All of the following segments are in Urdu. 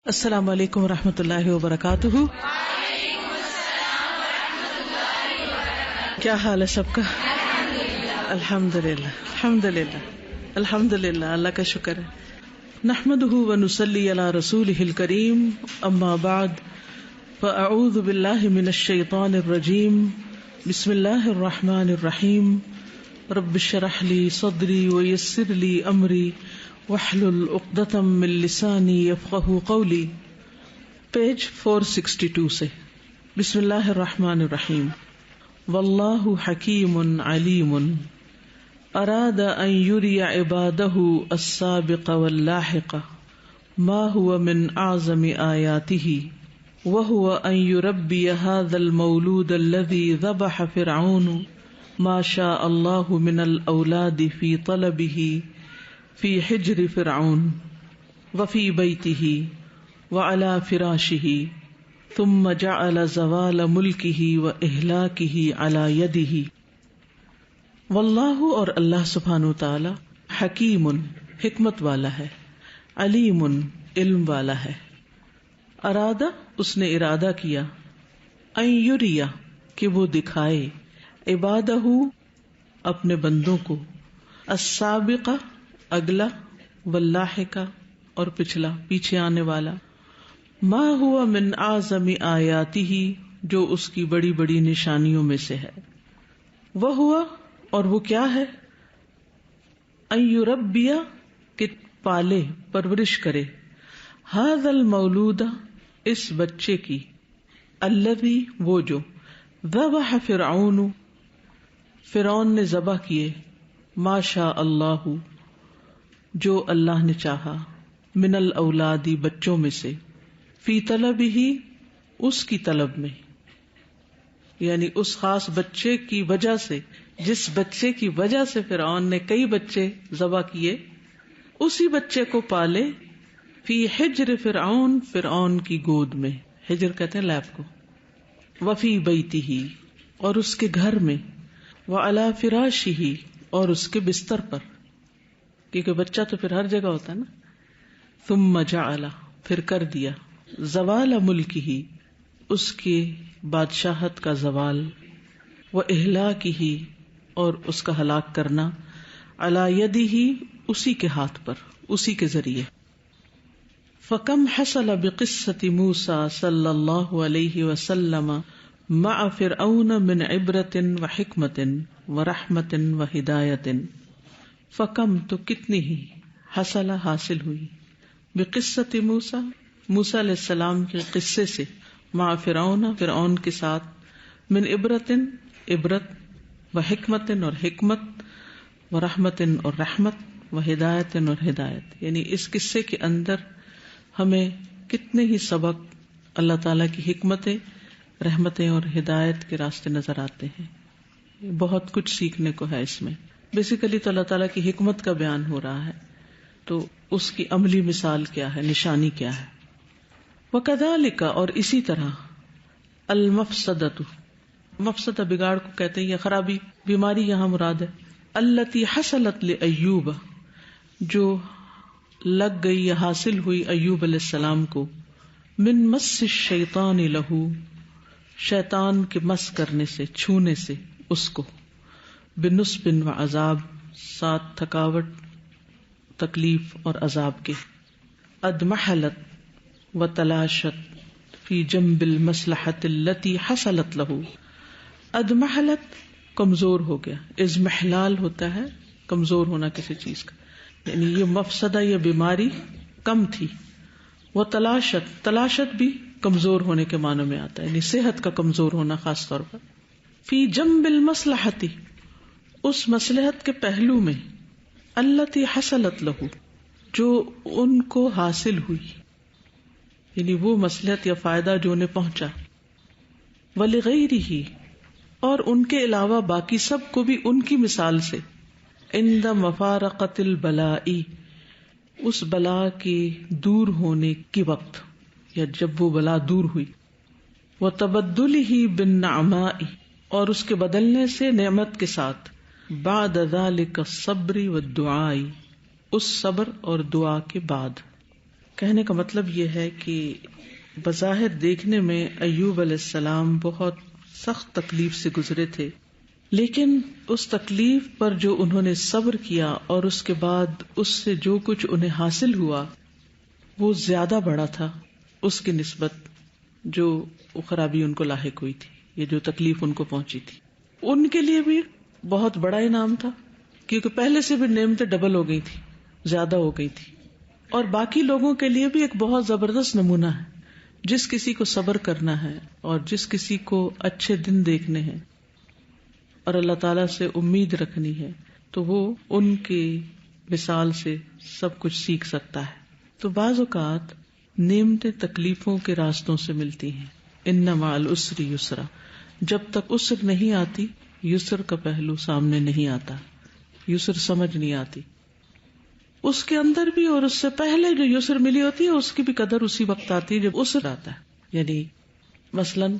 السلام علیکم ورحمۃ اللہ وبرکاتہ. کیا حال ہے سب کا؟ الحمد للہ الحمد للہ الحمد للہ، اللہ کا شکر ہے. نحمده ونصلی علی رسولہ الکریم، اما بعد فاعوذ باللہ من الشیطان الرجیم، بسم اللہ الرحمن الرحیم. رب اشرح لی صدری ویسر لی امری واحلل عقدۃ من لسانی یفقہوا قولی. پیج 462 سے. بسم اللہ الرحمن الرحیم. واللہ حکیم علیم اراد ان یری عبادہ السابق واللاحق ما هو من اعظم آیاتہ وهو ان یربی هذا المولود الذي ذبح فرعون ما شاء اللہ من الاولاد فی طلبہ فی حجر فرعون وفی بیتہ وعلی فراشہ ثم جعل زوال ملکہ واہلاکہ علی یدہ. واللہ، اور اللہ سبحانہ تعالی، حکیم، حکمت والا ہے، علیم، علم والا ہے. ارادہ، اس نے ارادہ کیا، ان یریا، کہ وہ دکھائے، عبادہ، اپنے بندوں کو، السابقہ، اگلا، واللاحقہ، اور پچھلا، پیچھے آنے والا، ما ہوا من اعظم آیاتہ، جو اس کی بڑی بڑی نشانیوں میں سے ہے. وہ ہوا، اور وہ کیا ہے، ان یربی، کہ پالے، پرورش کرے، ھذا المولود، اس بچے کی، الذی، وہ جو، ذبح فرعون، فرعون نے ذبح کیے، ما شاء اللہ، جو اللہ نے چاہا، من الاولاد، بچوں میں سے، فی طلبہ، اس کی طلب میں، یعنی اس خاص بچے کی وجہ سے، جس بچے کی وجہ سے فرعون نے کئی بچے ذبح کیے، اسی بچے کو پالے، فی حجر فرعون، فرعون کی گود میں، حجر کہتے ہیں لیب کو، وفی بیتہ، اور اس کے گھر میں، وعلی فراشہ، اور اس کے بستر پر، کیونکہ بچہ تو پھر ہر جگہ ہوتا ہے نا. ثم جعل، پھر کر دیا، زوال ملکہ، اس کے بادشاہت کا زوال، واہلاکہ، اور اس کا ہلاک کرنا، علی یدہ، اسی کے ہاتھ پر، اسی کے ذریعے. فکم حصل بقصۃ موسیٰ صلی اللہ علیہ وسلم مع فرعون من عبرۃ وحکمۃ ورحمۃ وہدایۃ. فکم، تو کتنی ہی، حصل، حاصل ہوئی، بقصۃ موسیٰ، موسیٰ علیہ السلام کے قصے سے، مع فرعون، فرعون کے ساتھ، من عبرۃ، عبرت، وحکمۃ، اور حکمت، ورحمۃ، اور رحمت، وہدایۃ، اور ہدایت. یعنی اس قصے کے اندر ہمیں کتنے ہی سبق اللہ تعالیٰ کی حکمتیں، رحمتیں اور ہدایت کے راستے نظر آتے ہیں. بہت کچھ سیکھنے کو ہے اس میں. بیسیکلی تو اللہ تعالیٰ کی حکمت کا بیان ہو رہا ہے، تو اس کی عملی مثال کیا ہے، نشانی کیا ہے. وَكَذَلِكَ، اور اسی طرح، المفسدۃ، مفسدہ بگاڑ کو کہتے ہیں، یا خرابی، بیماری یہاں مراد ہے، التي حصلت لأیوب، جو لگ گئی یا حاصل ہوئی ایوب علیہ السلام کو، من مس الشیطان لہو، شیطان کے مس کرنے سے، چھونے سے اس کو، بنصب و عذاب، ساتھ تھکاوٹ، تکلیف اور عذاب کے. ادمحلت و تلاشت فی جنب المصلحۃ التی حصلت لہ. ادمحلت، کمزور ہو گیا، ازمحلال ہوتا ہے کمزور ہونا کسی چیز کا، یعنی یہ مفسدہ یا بیماری کم تھی. وہ تلاشت، تلاشت بھی کمزور ہونے کے معنی میں آتا ہے، یعنی صحت کا کمزور ہونا خاص طور پر. فی جنب المصلحۃ، اس مصلحت کے پہلو میں، التی حصلت لہ، جو ان کو حاصل ہوئی، یعنی وہ مصلحت یا فائدہ جو انہیں پہنچا. ولغیرہ، اور ان کے علاوہ باقی سب کو بھی ان کی مثال سے، عند مفارقۃ البلاء، اس بلا کے دور ہونے کی وقت، یا جب وہ بلا دور ہوئی. وتبدلہ بالنعماء، اور اس کے بدلنے سے نعمت کے ساتھ، بعد ذلك الصبر والدعاء، اس صبر اور دعا کے بعد. کہنے کا مطلب یہ ہے کہ بظاہر دیکھنے میں ایوب علیہ السلام بہت سخت تکلیف سے گزرے تھے، لیکن اس تکلیف پر جو انہوں نے صبر کیا اور اس کے بعد اس سے جو کچھ انہیں حاصل ہوا وہ زیادہ بڑا تھا اس کی نسبت جو خرابی ان کو لاحق ہوئی تھی، یہ جو تکلیف ان کو پہنچی تھی۔ ان کے لیے بھی بہت بڑا انعام تھا، کیونکہ پہلے سے بھی نعمتیں ڈبل ہو گئی تھی، زیادہ ہو گئی تھی، اور باقی لوگوں کے لیے بھی ایک بہت زبردست نمونہ ہے۔ جس کسی کو صبر کرنا ہے اور جس کسی کو اچھے دن دیکھنے ہیں اور اللہ تعالیٰ سے امید رکھنی ہے تو وہ ان کی مثال سے سب کچھ سیکھ سکتا ہے۔ تو بعض اوقات نعمتیں تکلیفوں کے راستوں سے ملتی ہیں۔ ان مع العسر یسرا، جب تک عسر نہیں آتی یسر کا پہلو سامنے نہیں آتا، یسر سمجھ نہیں آتی۔ اس کے اندر بھی اور اس سے پہلے جو یسر ملی ہوتی ہے اس کی بھی قدر اسی وقت آتی ہے جب عسر آتا ہے۔ یعنی مثلاً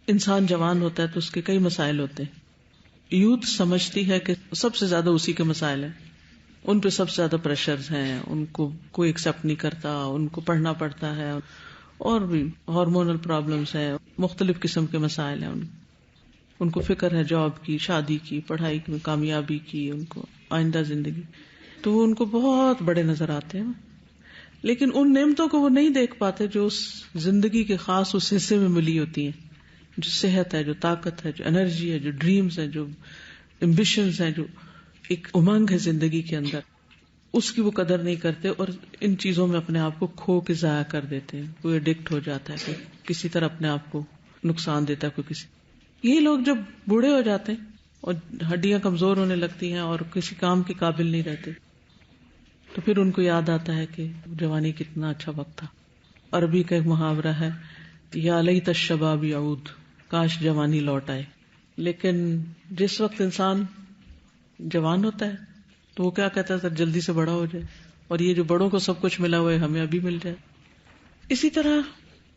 انسان جوان ہوتا ہے تو اس کے کئی مسائل ہوتے ہیں، یوتھ سمجھتی ہے کہ سب سے زیادہ اسی کے مسائل ہیں، ان پہ سب سے زیادہ پریشرز ہیں، ان کو کوئی ایکسپٹ نہیں کرتا، ان کو پڑھنا پڑتا ہے، اور بھی ہارمونل پرابلمز ہیں، مختلف قسم کے مسائل ہیں، ان کو فکر ہے جاب کی، شادی کی، پڑھائی کی، کامیابی کی، ان کو آئندہ زندگی، تو وہ ان کو بہت بڑے نظر آتے ہیں، لیکن ان نعمتوں کو وہ نہیں دیکھ پاتے جو اس زندگی کے خاص اس حصے میں ملی ہوتی ہیں، جو صحت ہے، جو طاقت ہے، جو انرجی ہے، جو ڈریمز ہیں، جو ایمبیشنز ہیں، جو ایک امنگ ہے زندگی کے اندر، اس کی وہ قدر نہیں کرتے اور ان چیزوں میں اپنے آپ کو کھو کے ضائع کر دیتے ہیں۔ کوئی ایڈکٹ ہو جاتا ہے، کوئی کسی طرح اپنے آپ کو نقصان دیتا ہے، کوئی کسی۔ یہ لوگ جب بوڑھے ہو جاتے ہیں اور ہڈیاں کمزور ہونے لگتی ہیں اور کسی کام کے قابل نہیں رہتے تو پھر ان کو یاد آتا ہے کہ جوانی کتنا اچھا وقت تھا۔ عربی کا ایک محاورہ ہے، یا لیت الشباب یعود، کاش جوانی لوٹ آئے۔ لیکن جس وقت انسان جوان ہوتا ہے تو وہ کیا کہتا ہے، جلدی سے بڑا ہو جائے، اور یہ جو بڑوں کو سب کچھ ملا ہوا ہے ہمیں ابھی مل جائے۔ اسی طرح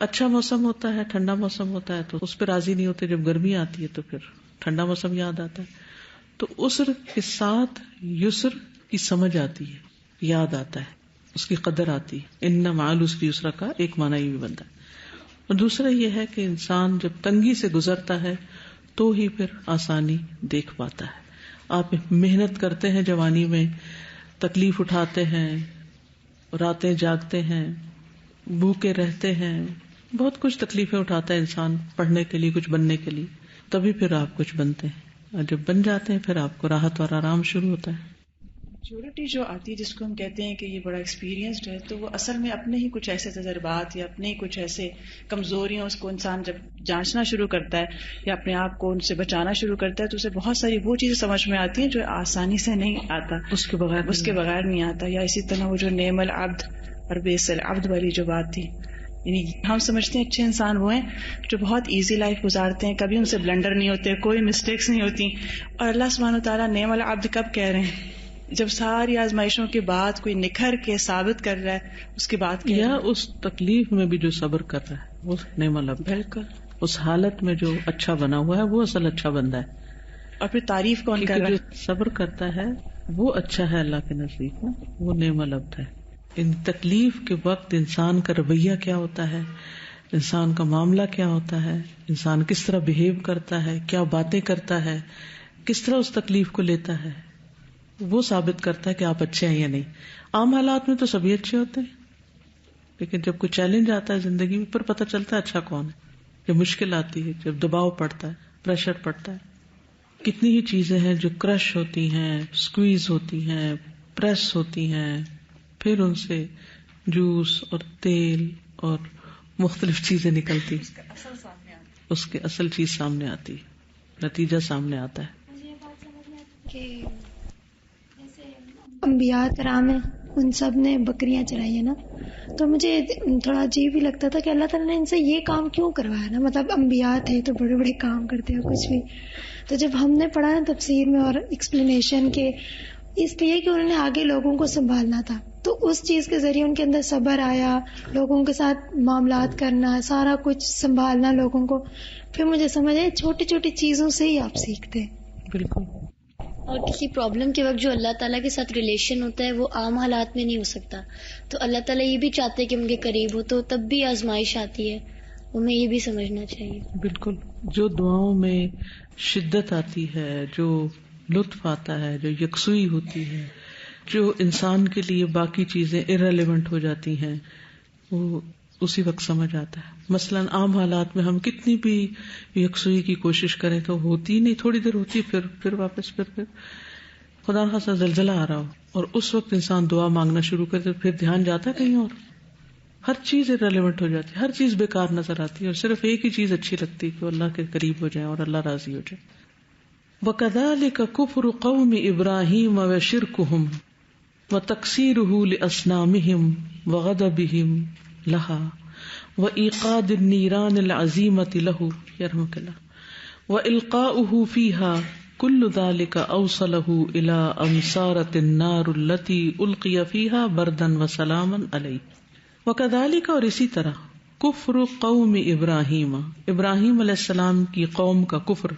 اچھا موسم ہوتا ہے، ٹھنڈا موسم ہوتا ہے تو اس پہ راضی نہیں ہوتے، جب گرمی آتی ہے تو پھر ٹھنڈا موسم یاد آتا ہے۔ تو عسر کے ساتھ یسر کی سمجھ آتی ہے، یاد آتا ہے، اس کی قدر آتی ہے۔ ان مع العسر یسرا کا ایک معنی یہ بھی بنتا ہے، اور دوسرا یہ ہے کہ انسان جب تنگی سے گزرتا ہے تو ہی پھر آسانی دیکھ پاتا ہے۔ آپ محنت کرتے ہیں جوانی میں، تکلیف اٹھاتے ہیں، راتیں جاگتے ہیں، بھوکے رہتے ہیں، بہت کچھ تکلیفیں اٹھاتا ہے انسان پڑھنے کے لیے، کچھ بننے کے لیے، تبھی پھر آپ کچھ بنتے ہیں، اور جب بن جاتے ہیں پھر آپ کو راحت اور آرام شروع ہوتا ہے۔ میچورٹی جو آتی ہے، جس کو ہم کہتے ہیں کہ یہ بڑا ایکسپیرینسڈ ہے، تو وہ اصل میں اپنے ہی کچھ ایسے تجربات یا اپنے ہی کچھ ایسے کمزوریاں اس کو انسان جب جانچنا شروع کرتا ہے یا اپنے آپ کو ان سے بچانا شروع کرتا ہے تو اسے بہت ساری وہ چیزیں سمجھ میں آتی ہیں جو آسانی سے نہیں آتا، اس کے بغیر نہیں آتا۔ یا اسی طرح وہ جو نعم العبد اور بیس العبد والی جو بات تھی، یعنی ہم سمجھتے ہیں اچھے انسان وہ ہیں جو بہت ایزی لائف گزارتے ہیں، کبھی ان سے بلنڈر نہیں ہوتے، کوئی مسٹیکس نہیں ہوتی، اور اللہ سبحانہ وتعالیٰ نعم العبد کب کہہ رہے ہیں؟ جب ساری آزمائشوں کے بعد کوئی نکھر کے ثابت کر رہا ہے اس کی بات کہہ رہا ہے، اس تکلیف میں بھی جو صبر کر رہا ہے وہ نعم العبد، بالکل اس حالت میں جو اچھا بنا ہوا ہے وہ اصل اچھا بندہ ہے۔ اور پھر تعریف کون کر رہا ہے؟ جو صبر کرتا ہے وہ اچھا ہے اللہ کے نزدیک میں، وہ نعم العبد ہے۔ ان تکلیف کے وقت انسان کا رویہ کیا ہوتا ہے، انسان کا معاملہ کیا ہوتا ہے، انسان کس طرح بہیو کرتا ہے، کیا باتیں کرتا ہے، کس طرح اس تکلیف کو لیتا ہے، وہ ثابت کرتا ہے کہ آپ اچھے ہیں یا نہیں۔ عام حالات میں تو سبھی اچھے ہوتے ہیں، لیکن جب کوئی چیلنج آتا ہے زندگی میں پھر پتہ چلتا ہے اچھا کون ہے۔ جب مشکل آتی ہے، جب دباؤ پڑتا ہے، پریشر پڑتا ہے، کتنی ہی چیزیں ہیں جو کرش ہوتی ہیں، سکویز ہوتی ہیں، پریس ہوتی ہیں، پھر ان سے جوس اور تیل اور مختلف چیزیں نکلتی، اس کے اصل چیز سامنے آتی، نتیجہ سامنے آتا ہے۔ مجھے یہ بات سمجھ میں آتی ہے کہ جیسے انبیاء کرام ہیں، ان سب نے بکریاں چرائی ہیں نا، تو مجھے تھوڑا عجیب ہی لگتا تھا کہ اللہ تعالیٰ نے ان سے یہ کام کیوں کروایا نا، مطلب انبیاء تھے تو بڑے بڑے کام کرتے ہیں کچھ بھی، تو جب ہم نے پڑھا نا تفسیر میں اور ایکسپلینیشن کے، اس لیے کہ انہوں نے آگے لوگوں کو سنبھالنا تھا، تو اس چیز کے ذریعے ان کے اندر صبر آیا، لوگوں کے ساتھ معاملات کرنا، سارا کچھ سنبھالنا لوگوں کو، پھر مجھے سمجھ آئی چھوٹی چھوٹی چیزوں سے ہی آپ سیکھتے ہیں۔ بالکل، اور کسی پرابلم کے وقت جو اللہ تعالیٰ کے ساتھ ریلیشن ہوتا ہے وہ عام حالات میں نہیں ہو سکتا، تو اللہ تعالیٰ یہ بھی چاہتے کہ ان کے قریب ہو، تو تب بھی آزمائش آتی ہے، ہمیں یہ بھی سمجھنا چاہیے. بالکل، جو دعاؤں میں شدت آتی ہے، جو لطف آتا ہے، جو یکسوئی ہوتی ہے، جو انسان کے لیے باقی چیزیں irrelevant ہو جاتی ہیں، وہ اسی وقت سمجھ آتا ہے. مثلاً عام حالات میں ہم کتنی بھی یکسوئی کی کوشش کریں تو ہوتی نہیں، تھوڑی دیر ہوتی پھر واپس پھر خدا خاصا زلزلہ آ رہا ہو اور اس وقت انسان دعا مانگنا شروع کرتے، پھر دھیان جاتا ہے کہیں اور، ہر چیز irrelevant ہو جاتی ہے، ہر چیز بیکار نظر آتی ہے اور صرف ایک ہی چیز اچھی لگتی ہے کہ اللہ کے قریب ہو جائیں اور اللہ راضی ہو جائے. وَكَذَلِكَ كُفْرُ قَوْمِ إِبْرَاهِيمَ وَشِرْكُهُمْ وَتَقْصِيرُهُ لِأَصْنَامِهِمْ وَغَضَبِهِمْ لَهَا وَإِيقَادِ النِّيرَانِ الْعَظِيمَةِ لَهُ يَرْحَمُكَ اللَّهُ وَإِلْقَاؤُهُ فِيهَا كُلُّ ذَلِكَ أَوْصَلَهُ إِلَى أَمْصَارَةِ النَّارِ الَّتِي أُلْقِيَ فِيهَا بَرْدًا وَسَلَامًا عَلَيْهِ. وَكَذَلِكَ، اور اسی طرح، کفر قوم ابراہیم، ابراہیم علیہ السلام کی قوم کا کفر،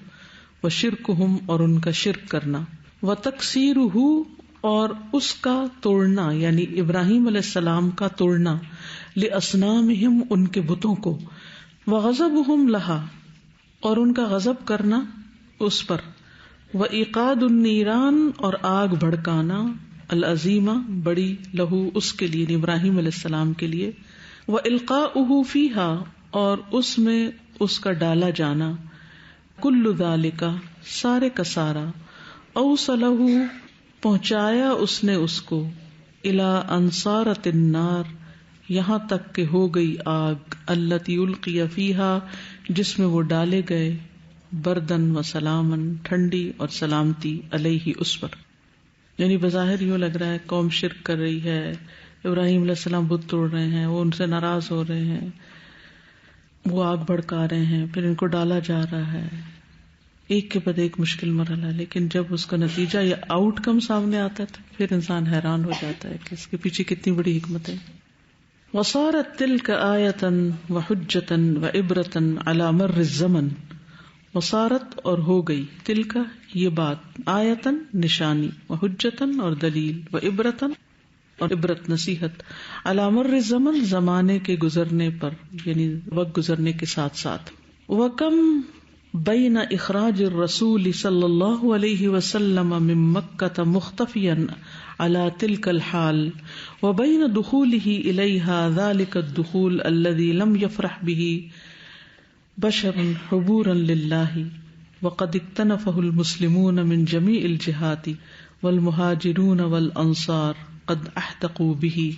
وشرکہم، اور ان کا شرک کرنا، وتکسیرہ، اور اس کا توڑنا، یعنی ابراہیم علیہ السلام کا توڑنا، لأصنامہم، ان کے بتوں کو، وغضبہم لہا، اور ان کا غضب کرنا اس پر، وإیقاد النیران، اور آگ بھڑکانا، العظیمہ، بڑی، لہو، اس کے لیے، ابراہیم علیہ السلام کے لیے، وإلقاؤہ فیہا، اور اس میں اس کا ڈالا جانا، کل ذالک، سارے کا سارا، اوصلہ، پہنچایا اس نے اس کو، الی انصارۃ النار، یہاں تک کہ ہو گئی آگ، التی القی فیہا، جس میں وہ ڈالے گئے، بردن و سلامن، ٹھنڈی اور سلامتی، علیہ، اس پر. یعنی بظاہر یوں لگ رہا ہے قوم شرک کر رہی ہے، ابراہیم علیہ السلام بت توڑ رہے ہیں، وہ ان سے ناراض ہو رہے ہیں، وہ آگ بھڑکا رہے ہیں، پھر ان کو ڈالا جا رہا ہے، ایک کے بعد ایک مشکل مرحلہ. لیکن جب اس کا نتیجہ یا آؤٹ کم سامنے آتا ہے تو پھر انسان حیران ہو جاتا ہے کہ اس کے پیچھے کتنی بڑی حکمت ہے. وصارت تلک آیۃ وحجۃ وعبرۃ علی مر الزمن، وصارت، اور ہو گئی، تلک، یہ بات، آیتن، نشانی، وحجتن، اور دلیل، وعبرتن، اور عبرت، نصیحت، علی مر الزمن، زمانے کے گزرنے پر، یعنی وقت گزرنے کے ساتھ ساتھ. وکم بین اخراج الرسول صلی اللہ علیہ وسلم من مکہ مختفیا علی تلک الحال وبین دخولہ الیہا ذلک الدخول الذی لم یفرح بہ بشر حبورا للہ وقد اکتنفہ المسلمون من جمیع الجہات والمہاجرون والانصار قد احتقوا بہ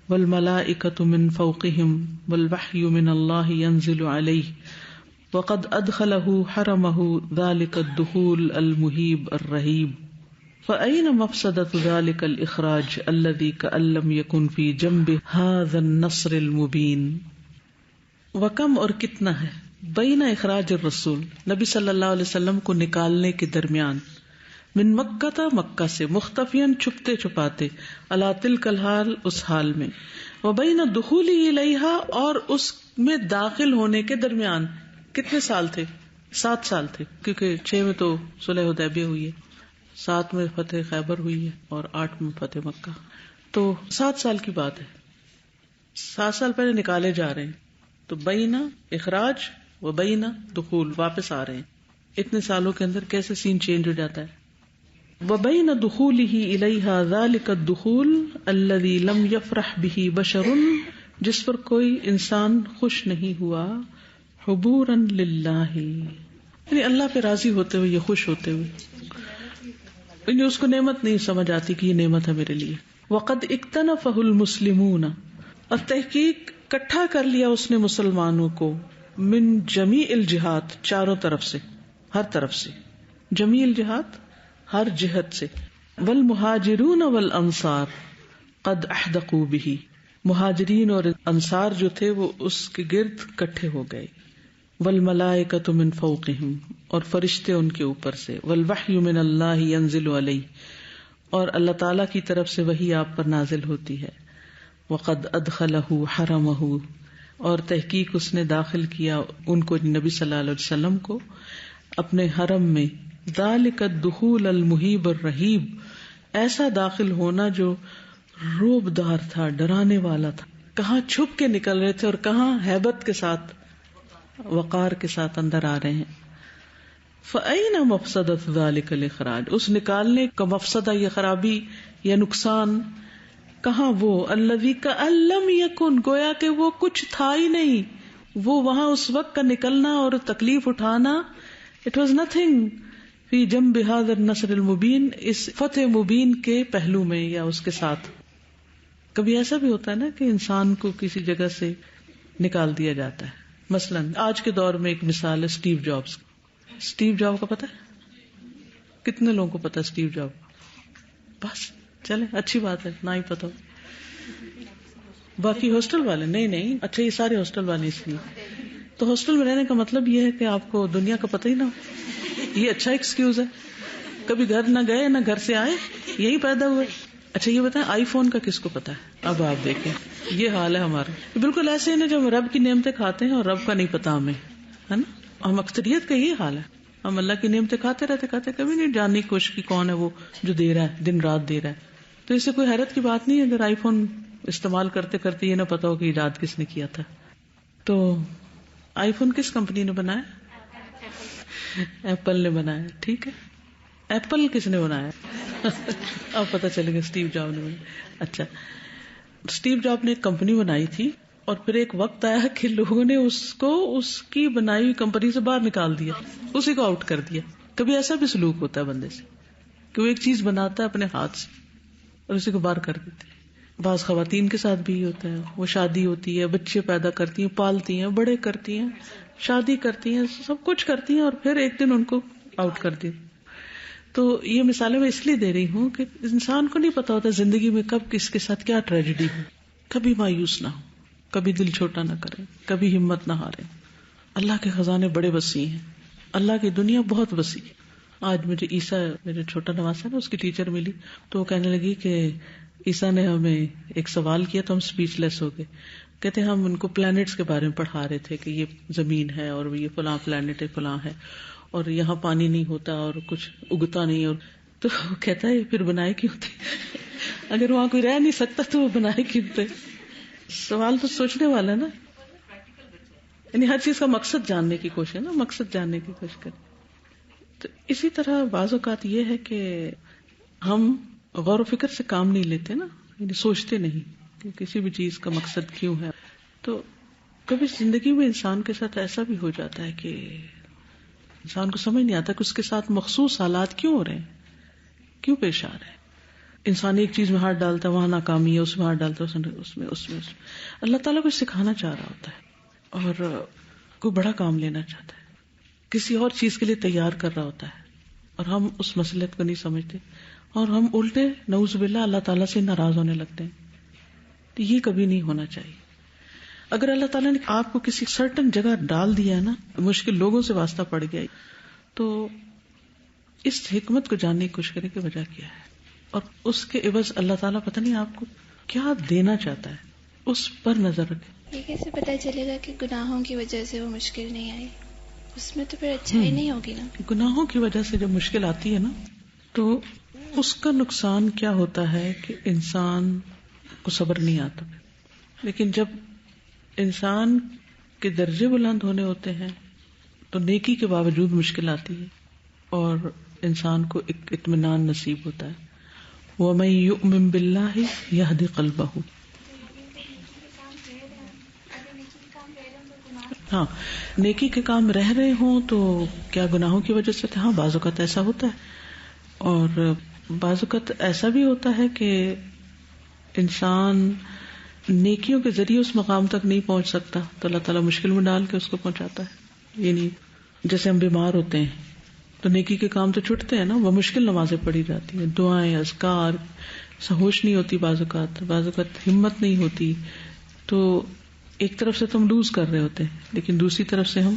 والملائکۃ من فوقہم والوحی من اللہ ینزل علیہ وقد ادخلہ حرمہ ذلک الدخول المہیب الرہیب فأین مفسدۃ ذلک الاخراج الذی کأن لم یکن فی جنبہ ھذا النصر المبین. وکم، اور کتنا ہے، بین اخراج الرسول، نبی صلی اللہ علیہ وسلم کو نکالنے کے درمیان، من مکہ تھا، مکہ سے، مختفیاً، چھپتے چھپاتے، علی تلک الحال، اس حال میں، وبین دخولہ الیہا، اور اس میں داخل ہونے کے درمیان کتنے سال تھے؟ 7 سال تھے، کیونکہ 6 میں تو صلح حدیبیہ ہوئی ہے، 7 میں فتح خیبر ہوئی ہے اور 8 میں فتح مکہ، تو 7 سال کی بات ہے. 7 سال پہلے نکالے جا رہے ہیں، تو بین اخراج و بین دخول، واپس آ رہے ہیں. اتنے سالوں کے اندر کیسے سین چینج ہو جاتا ہے. وبین دخولہ الیہا ذلک الدخول الذی لم یفرح بہ بشر، جس پر کوئی انسان خوش نہیں ہوا، حبورا للہ، یعنی اللہ پہ راضی ہوتے ہوئے، یہ خوش ہوتے ہوئے، یعنی اس کو نعمت نہیں سمجھ آتی کہ یہ نعمت ہے میرے لیے. وقد اکتنفہ المسلمون، اور تحقیق اکٹھا کر لیا اس نے مسلمانوں کو، من جمیع الجہات، چاروں طرف سے، ہر طرف سے، جمیع الجہات، ہر جہت سے، والمہاجرون والانصار قد احدقوا بہ، مہاجرین اور انصار جو تھے وہ اس کے گرد اکٹھے ہو گئے، والملائکۃ من فوقہم، اور فرشتے ان کے اوپر سے، والوحی من اللہ ینزل علیہ، اور اللہ تعالیٰ کی طرف سے وحی آپ پر نازل ہوتی ہے. وقد ادخلہ حرمہ، اور تحقیق اس نے داخل کیا ان کو، نبی صلی اللہ علیہ وسلم کو، اپنے حرم میں، ذالک الدخول المہیب الرہیب، ایسا داخل ہونا جو روب دار تھا، ڈرانے والا تھا. کہاں چھپ کے نکل رہے تھے اور کہاں ہیبت کے ساتھ، وقار کے ساتھ اندر آ رہے ہیں. فَأَيْنَ مَفْسَدَةُ ذَلِكَ الْإِخْرَاجِ، اس نکالنے کا مفسدہ یہ خرابی یا نقصان کہاں؟ وہ الذی کأن لم یکن، گویا کہ وہ کچھ تھا ہی نہیں. وہ وہاں اس وقت کا نکلنا اور تکلیف اٹھانا، اٹ واز نتھنگ فی جنب ھذا النصر المبین، اس فتح مبین کے پہلو میں یا اس کے ساتھ. کبھی ایسا بھی ہوتا ہے نا کہ انسان کو کسی جگہ سے نکال دیا جاتا ہے. مثلا آج کے دور میں ایک مثال ہے اسٹیو جابس. اسٹیو جاب کو پتا ہے؟ کتنے لوگوں کو پتا ہے اسٹیو جاب؟ بس چلے اچھی بات ہے، نہ ہی پتا ہو. باقی ہاسٹل والے نہیں. اچھا یہ سارے ہاسٹل والے اس لیے تو ہاسٹل میں رہنے کا مطلب یہ ہے کہ آپ کو دنیا کا پتہ ہی نہ ہو. یہ اچھا ایکسکیوز ہے. کبھی گھر نہ گئے نہ گھر سے آئے، یہی پیدا ہوئے. اچھا یہ بتائیں آئی فون کا کس کو پتا ہے؟ اب آپ دیکھیں یہ حال ہے ہمارا. بالکل ایسے ہی نا جب رب کی نعمتیں کھاتے ہیں اور رب کا نہیں پتا ہمیں، ہے نا. ہم اکثریت کا یہ حال ہے، ہم اللہ کی نعمتیں کھاتے رہتے کبھی نہیں جاننے کی کوشش کی کون ہے وہ جو دے رہا ہے، دن رات دے رہا ہے. تو اس سے کوئی حیرت کی بات نہیں ہے اگر آئی فون استعمال کرتے کرتے یہ نہ پتا ہو کہ ایجاد کس نے کیا تھا. تو آئی فون کس کمپنی نے بنایا؟ ایپل نے بنایا. ٹھیک ہے، ایپل کس نے بنایا؟ اب پتا چلے گا اسٹیو جاب نے بنایا. اچھا، اسٹیو جاب نے ایک کمپنی بنائی تھی اور پھر ایک وقت آیا کہ لوگوں نے اس کو اس کی بنائی ہوئی کمپنی سے باہر نکال دیا، اسی کو آؤٹ کر دیا. کبھی ایسا بھی سلوک ہوتا ہے بندے سے کہ وہ ایک چیز بناتا ہے اپنے ہاتھ سے اور اسی کو باہر کر دیتے. بعض خواتین کے ساتھ بھی ہوتا ہے. وہ شادی ہوتی ہے، بچے پیدا کرتی ہیں، پالتی ہیں، بڑے کرتی ہیں، شادی کرتی ہیں، سب کچھ کرتی ہیں اور پھر ایک دن ان کو آؤٹ کر دی. تو یہ مثالیں میں اس لیے دے رہی ہوں کہ انسان کو نہیں پتا ہوتا زندگی میں کب کس کے ساتھ کیا ٹریجڈی ہو. کبھی مایوس نہ ہو، کبھی دل چھوٹا نہ کرے، کبھی ہمت نہ ہارے. اللہ کے خزانے بڑے وسیع ہیں، اللہ کی دنیا بہت وسیع ہے. آج مجھے عیسیٰ، میرے چھوٹا نواسا نا، اس کی ٹیچر ملی تو وہ کہنے لگی کہ عیسیٰ نے ہمیں ایک سوال کیا تو ہم اسپیچ لیس ہو گئے. کہتے ہم ان کو پلانٹس کے بارے میں پڑھا رہے تھے کہ یہ زمین ہے اور یہ فلاں پلانٹ ہے، فلاں ہے، اور یہاں پانی نہیں ہوتا اور کچھ اگتا نہیں. اور تو کہتا ہے پھر بنائے کیوں تھے؟ اگر وہاں کوئی رہ نہیں سکتا تو وہ بنائے کیوں تھے؟ سوال تو سوچنے والا نا. یعنی ہر چیز کا مقصد جاننے کی کوشش ہے نا، مقصد جاننے کی کوشش کریں. تو اسی طرح بعض اوقات یہ ہے کہ ہم غور و فکر سے کام نہیں لیتے نا، یعنی سوچتے نہیں کہ کسی بھی چیز کا مقصد کیوں ہے. تو کبھی زندگی میں انسان کے ساتھ ایسا بھی ہو جاتا ہے کہ انسان کو سمجھ نہیں آتا کہ اس کے ساتھ مخصوص حالات کیوں ہو رہے ہیں، کیوں پیش آ رہے ہیں. انسان ایک چیز میں ہاتھ ڈالتا ہے، وہاں ناکامی ہے، اس میں ہاتھ ڈالتا ہے، اس میں اللہ تعالیٰ کچھ سکھانا چاہ رہا ہوتا ہے اور کوئی بڑا کام لینا چاہتا ہے، کسی اور چیز کے لیے تیار کر رہا ہوتا ہے اور ہم اس مصلحت کو نہیں سمجھتے اور ہم الٹے نعوذ باللہ اللہ تعالیٰ سے ناراض ہونے لگتے ہیں. تو یہ کبھی نہیں ہونا چاہیے. اگر اللہ تعالیٰ نے آپ کو کسی سرٹن جگہ ڈال دیا ہے نا، مشکل لوگوں سے واسطہ پڑ گیا، تو اس حکمت کو جاننے کی کوشش کرنے کی وجہ کیا ہے اور اس کے عوض اللہ تعالیٰ پتہ نہیں آپ کو کیا دینا چاہتا ہے، اس پر نظر رکھیں. یہ کیسے پتہ چلے گا کہ گناہوں کی وجہ سے وہ مشکل نہیں آئی؟ اس میں تو پھر اچھائی نہیں ہوگی نا. گناہوں کی وجہ سے جب مشکل آتی ہے نا تو اس کا نقصان کیا ہوتا ہے کہ انسان کو صبر نہیں آتا. لیکن جب انسان کے درجے بلند ہونے ہوتے ہیں تو نیکی کے باوجود مشکل آتی ہے اور انسان کو ایک اطمینان نصیب ہوتا ہے. وَمَن يُؤْمِن بِاللَّهِ يَهْدِ قَلْبَهُ. ہاں، نیکی کے کام رہ رہے ہوں تو کیا گناہوں کی وجہ سے؟ ہاں، بعض اوقات ایسا ہوتا ہے اور بعض اوقات ایسا بھی ہوتا ہے کہ انسان نیکیوں کے ذریعے اس مقام تک نہیں پہنچ سکتا تو اللہ تعالیٰ مشکل میں ڈال کے اس کو پہنچاتا ہے. یعنی جیسے ہم بیمار ہوتے ہیں تو نیکی کے کام تو چھٹتے ہیں نا، وہ مشکل نمازیں پڑھی جاتی ہیں، دعائیں، اذکار، ہوش نہیں ہوتی، بعض اوقات ہمت نہیں ہوتی. تو ایک طرف سے تو ہم لوز کر رہے ہوتے ہیں لیکن دوسری طرف سے ہم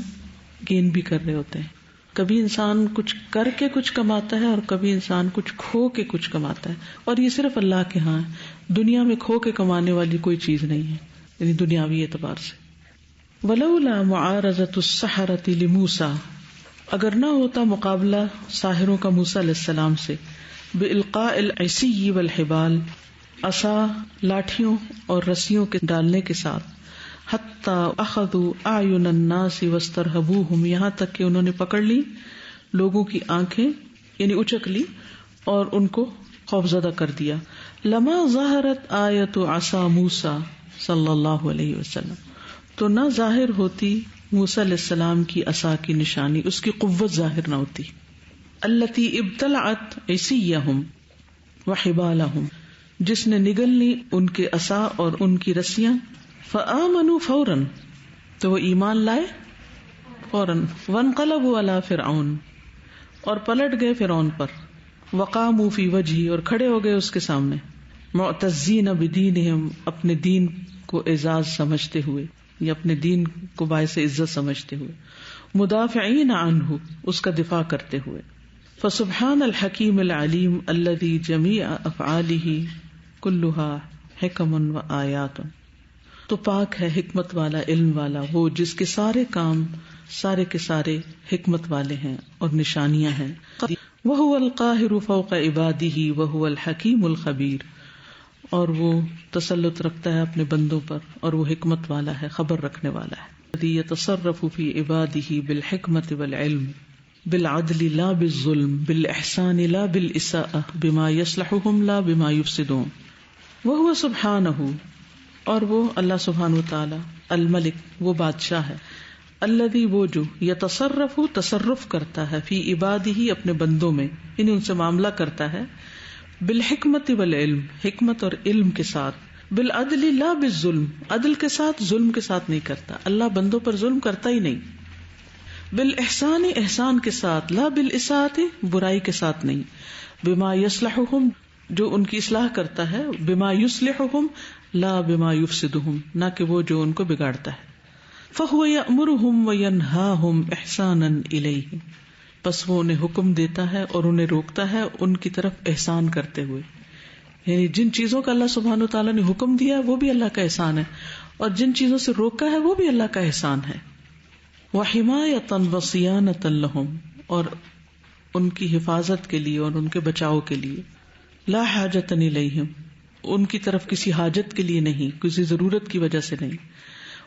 گین بھی کر رہے ہوتے ہیں. کبھی انسان کچھ کر کے کچھ کماتا ہے اور کبھی انسان کچھ کھو کے کچھ کماتا ہے، اور یہ صرف اللہ کے ہاں ہے. دنیا میں کھو کے کمانے والی کوئی چیز نہیں ہے، یعنی دنیاوی اعتبار سے. وَلَوْلَا مُعَارَضَةُ السَّحَرَةِ لِمُوسَىٰ، اگر نہ ہوتا مقابلہ ساحروں کا موسیٰ علیہ السلام سے بالقاء العصی والحبال، عصا، لاٹھیوں اور رسیوں کے ڈالنے کے ساتھ، حتی اخذوا اعین الناس واسترهبوهم، یہاں تک کہ انہوں نے پکڑ لی لوگوں کی آنکھیں، یعنی اچک لی اور ان کو خوفزدہ کر دیا. لما ظہرت آیت عصا موسیٰ صلی اللہ علیہ وسلم، تو نہ ظاہر ہوتی موسیٰ علیہ السلام کی عصا کی نشانی، اس کی قوت ظاہر نہ ہوتی. التی ابتلعت عصیہم وحبالہم، جس نے نگل لی ان کے عصا اور ان کی رسیاں. فآمنوا فوراً، تو وہ ایمان لائے فوراً. وانقلبوا علی فرعون، اور پلٹ گئے فرعون پر. وقاموا فی وجہہ، اور کھڑے ہو گئے اس کے سامنے. معتزین بدینہم، اپنے دین کو اعزاز سمجھتے ہوئے یا اپنے دین کو باعث عزت سمجھتے ہوئے. مدافعین عنہ، اس کا دفاع کرتے ہوئے. فسبحان الحکیم العلیم الذی جمیع افعالہ کلھا حکم و آیات، تو پاک ہے حکمت والا، علم والا وہ جس کے سارے کام سارے کے سارے حکمت والے ہیں اور نشانیاں ہیں. وہو القاہر فوق عبادہ وہو الحکیم الخبیر، اور وہ تسلط رکھتا ہے اپنے بندوں پر اور وہ حکمت والا ہے، خبر رکھنے والا ہے. الذی یتصرف فی عبادہ بالحکمت والعلم بالعدل لا بالظلم بالاحسان لا بالاساءة بما یصلحهم لا بما یفسدون. وہو سبحانہ، اور وہ اللہ سبحانہ وتعالی، الملک، وہ بادشاہ ہے، الذی، وہ جو، یتصرف، تصرف کرتا ہے، فی عبادہ، اپنے بندوں میں، یعنی ان سے معاملہ کرتا ہے، بالحکمت والعلم، حکمت اور علم کے ساتھ، بالعدل لا بالظلم، عدل کے ساتھ، ظلم کے ساتھ نہیں کرتا. اللہ بندوں پر ظلم کرتا ہی نہیں. بالاحسان، احسان کے ساتھ، لا بالاساءۃ، برائی کے ساتھ نہیں. بما یصلحهم، جو ان کی اصلاح کرتا ہے، بما یصلحهم لا بما یفسدهم، نہ کہ وہ جو ان کو بگاڑتا ہے. فهو یأمرهم وینہاهم احسانا الیہ، پس وہ انہیں حکم دیتا ہے اور انہیں روکتا ہے ان کی طرف احسان کرتے ہوئے. یعنی جن چیزوں کا اللہ سبحانہ وتعالیٰ نے حکم دیا ہے وہ بھی اللہ کا احسان ہے، اور جن چیزوں سے روکا ہے وہ بھی اللہ کا احسان ہے. وحمایۃ وصیانۃ لہم، اور ان کی حفاظت کے لیے اور ان کے بچاؤ کے لیے. لا حاجۃ الیہم، ان کی طرف کسی حاجت کے لیے نہیں، کسی ضرورت کی وجہ سے نہیں.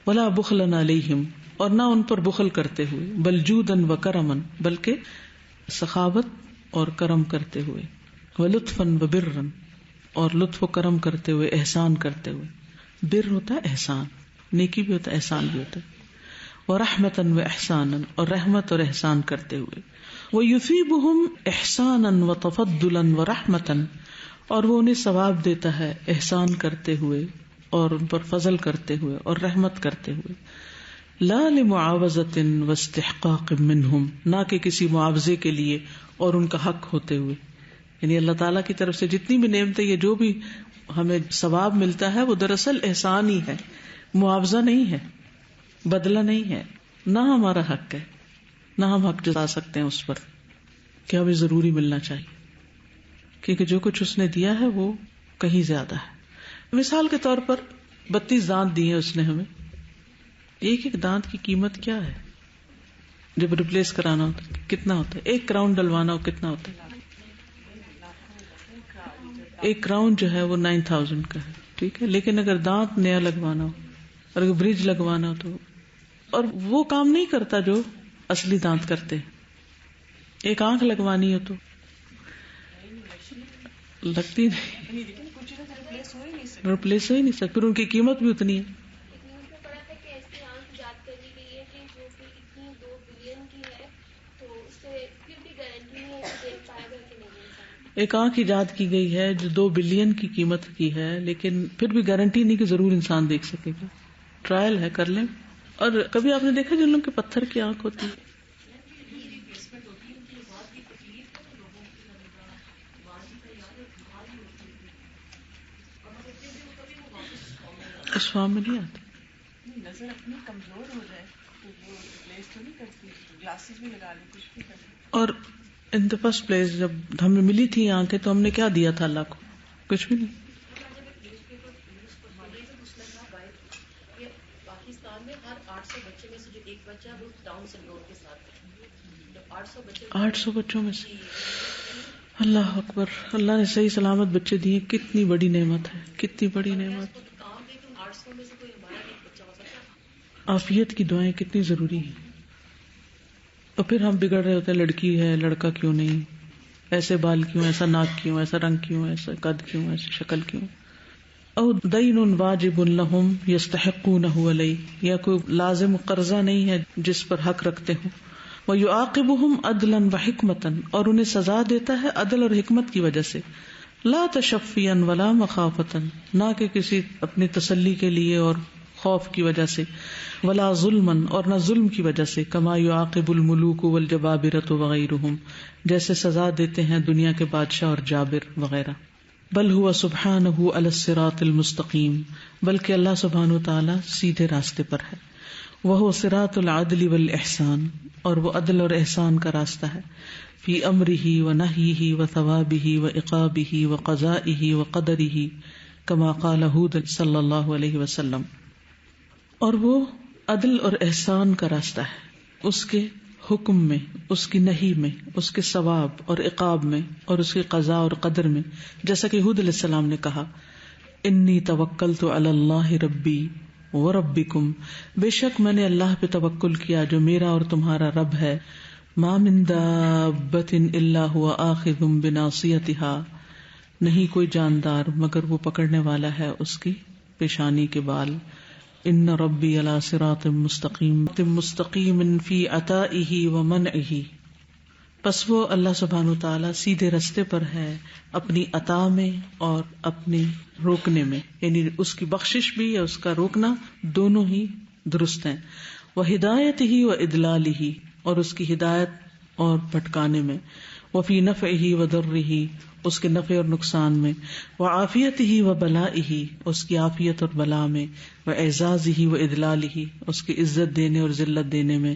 ولا بخلا علیہم، اور نہ ان پر بخل کرتے ہوئے. بل جودا و کرما، بلکہ سخاوت اور کرم کرتے ہوئے. ولطفا و برا، اور لطف و کرم کرتے ہوئے، احسان کرتے ہوئے. بر ہوتا ہے احسان، نیکی بھی ہوتا ہے، احسان بھی ہوتا ہے. ورحمتا و احسانا، اور رحمت اور احسان کرتے ہوئے. ویثیبہم احسانا و تفضلا و رحمتا، اور وہ انہیں ثواب دیتا ہے احسان کرتے ہوئے اور ان پر فضل کرتے ہوئے اور رحمت کرتے ہوئے. لا لمعاوضۃ واستحقاق منہم، نہ کہ کسی معاوضے کے لیے اور ان کا حق ہوتے ہوئے. یعنی اللہ تعالیٰ کی طرف سے جتنی بھی نعمتیں، یہ جو بھی ہمیں ثواب ملتا ہے وہ دراصل احسان ہی ہے، معاوضہ نہیں ہے، بدلہ نہیں ہے، نہ ہمارا حق ہے، نہ ہم حق جتا سکتے ہیں اس پر کہ ہمیں ضروری ملنا چاہیے، کیونکہ جو کچھ اس نے دیا ہے وہ کہیں زیادہ ہے. مثال کے طور پر 32 دانت دیے اس نے ہمیں. ایک ایک دانت کی قیمت کیا ہے؟ جب ریپلیس کرانا ہوتا ہے کتنا ہوتا ہے؟ ایک کراؤن ڈلوانا ہو کتنا ہوتا ہے؟ ایک کراؤن جو ہے وہ 9000 کا ہے، ٹھیک ہے. لیکن اگر دانت نیا لگوانا ہو اور اگر برج لگوانا ہو تو، اور وہ کام نہیں کرتا جو اصلی دانت کرتے. ایک آنکھ لگوانی ہو تو لگتی نہیں، ریپلیس ہو ہی نہیں سکتی، پھر ان کی قیمت بھی اتنی ہے. ایک آنکھ ایجاد کی گئی ہے جو 2 بلین کی قیمت کی ہے، لیکن پھر بھی گارنٹی نہیں کہ ضرور انسان دیکھ سکے گا. ٹرائل ہے، کر لیں. اور کبھی آپ نے دیکھا جن لوگوں کے پتھر کی آنکھ ہوتی ہے، اس فارم میں نہیں آتی، نظر اپنی کمزور ہو جائے تو وہ ریپلیس تو نہیں کرتی، گلاسز بھی لگا لیں، کچھ بھی کریں. اور ان دا فرسٹ پلیس جب ہمیں ملی تھی آنکھیں تو ہم نے کیا دیا تھا اللہ کو؟ کچھ بھی نہیں. پاکستان میں ہر 800 بچے میں سے جو ایک بچہ وہ ڈاؤن سنڈروم کے ساتھ ہے، 800 بچوں میں سے. اللہ اکبر. اللہ نے صحیح سلامت بچے دیے، کتنی بڑی نعمت ہے، کتنی بڑی نعمت. 800 میں سے کوئی ہمارا ایک بچہ ہو سکتا ہے. عافیت کی دعائیں کتنی ضروری ہیں. اور پھر ہم بگڑ رہے ہوتے ہیں، لڑکی ہے لڑکا کیوں نہیں، ایسے بال کیوں، ایسا ناک کیوں، ایسا رنگ کیوں، ایسا قد کیوں، ایسی شکل کیوں. او دین واجب لہم یستحقونہ علیہ، یا کوئی لازم قرضہ نہیں ہے جس پر حق رکھتے ہوں. ویعاقبہم عدلا وحکمتا، اور انہیں سزا دیتا ہے عدل اور حکمت کی وجہ سے. لا تشفیا ولا مخافتا، نہ کہ کسی اپنی تسلی کے لیے اور خوف کی وجہ سے. ولا ظلما، اور نہ ظلم کی وجہ سے. کما یعاقب الملوک والجبابرۃ وغیرہم، جیسے سزا دیتے ہیں دنیا کے بادشاہ اور جابر وغیرہ. بل هو سبحانہ علی الصراط المستقیم، بلکہ اللہ سبحانہ وتعالی سیدھے راستے پر ہے. وہ صراط العدل والاحسان، اور وہ عدل اور احسان کا راستہ ہے. فی امرہ ونہیہ وثوابہ وعقابہ وقضائہ وقدرہ، کما قال ہود صلی اللہ علیہ وسلم. اور وہ عدل اور احسان کا راستہ ہے، اس کے حکم میں، اس کی نہی میں، اس کے ثواب اور عقاب میں، اور اس کی قضاء اور قدر میں. جیسا کہ ہود علیہ السلام نے کہا، انی توکلت علی اللہ ربی وربکم، بے شک میں نے اللہ پہ توکل کیا جو میرا اور تمہارا رب ہے. ما من دابۃ الا هو آخذ بناصیتها، نہیں کوئی جاندار مگر وہ پکڑنے والا ہے اس کی پیشانی کے بال. ان ربی علی صراط مستقیم فی عطائہ ومنعہ، پس وہ اللہ سبحانہ وتعالی سیدھے رستے پر ہے اپنی عطا میں اور اپنے روکنے میں، یعنی اس کی بخشش بھی یا اس کا روکنا دونوں ہی درست ہیں. وہدایتہ وادلالہ، اور اس کی ہدایت اور بھٹکانے میں. وفی نفعہ وضرہ، اس کے نفع اور نقصان میں. وعافیتہ وبلائہ، اس کی عافیت اور بلا میں. واعزازہ وادلالہ، اس کی عزت دینے اور ذلت دینے میں.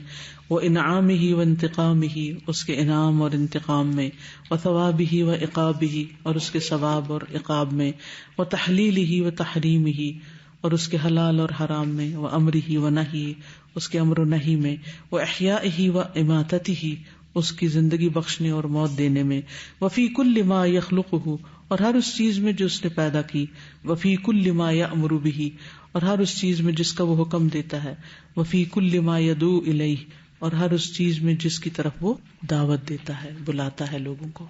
وانعامہ وانتقامہ، اس کے انعام اور انتقام میں. وثوابہ وعقابہ، اور اس کے ثواب اور عقاب میں. وتحلیلہ وتحریمہ، اور اس کے حلال اور حرام میں. وامرہ ونہیہ، اس کے امر و نہی میں. واحیائہ واماتتہ، اس کی زندگی بخشنے اور موت دینے میں. وفی کل ما یخلقہ، اور ہر اس چیز میں جو اس نے پیدا کی. وفی کل ما یأمر بہ، اور ہر اس چیز میں جس کا وہ حکم دیتا ہے. وفی کل ما یدعو الیہ، اور ہر اس چیز میں جس کی طرف وہ دعوت دیتا ہے، بلاتا ہے لوگوں کو.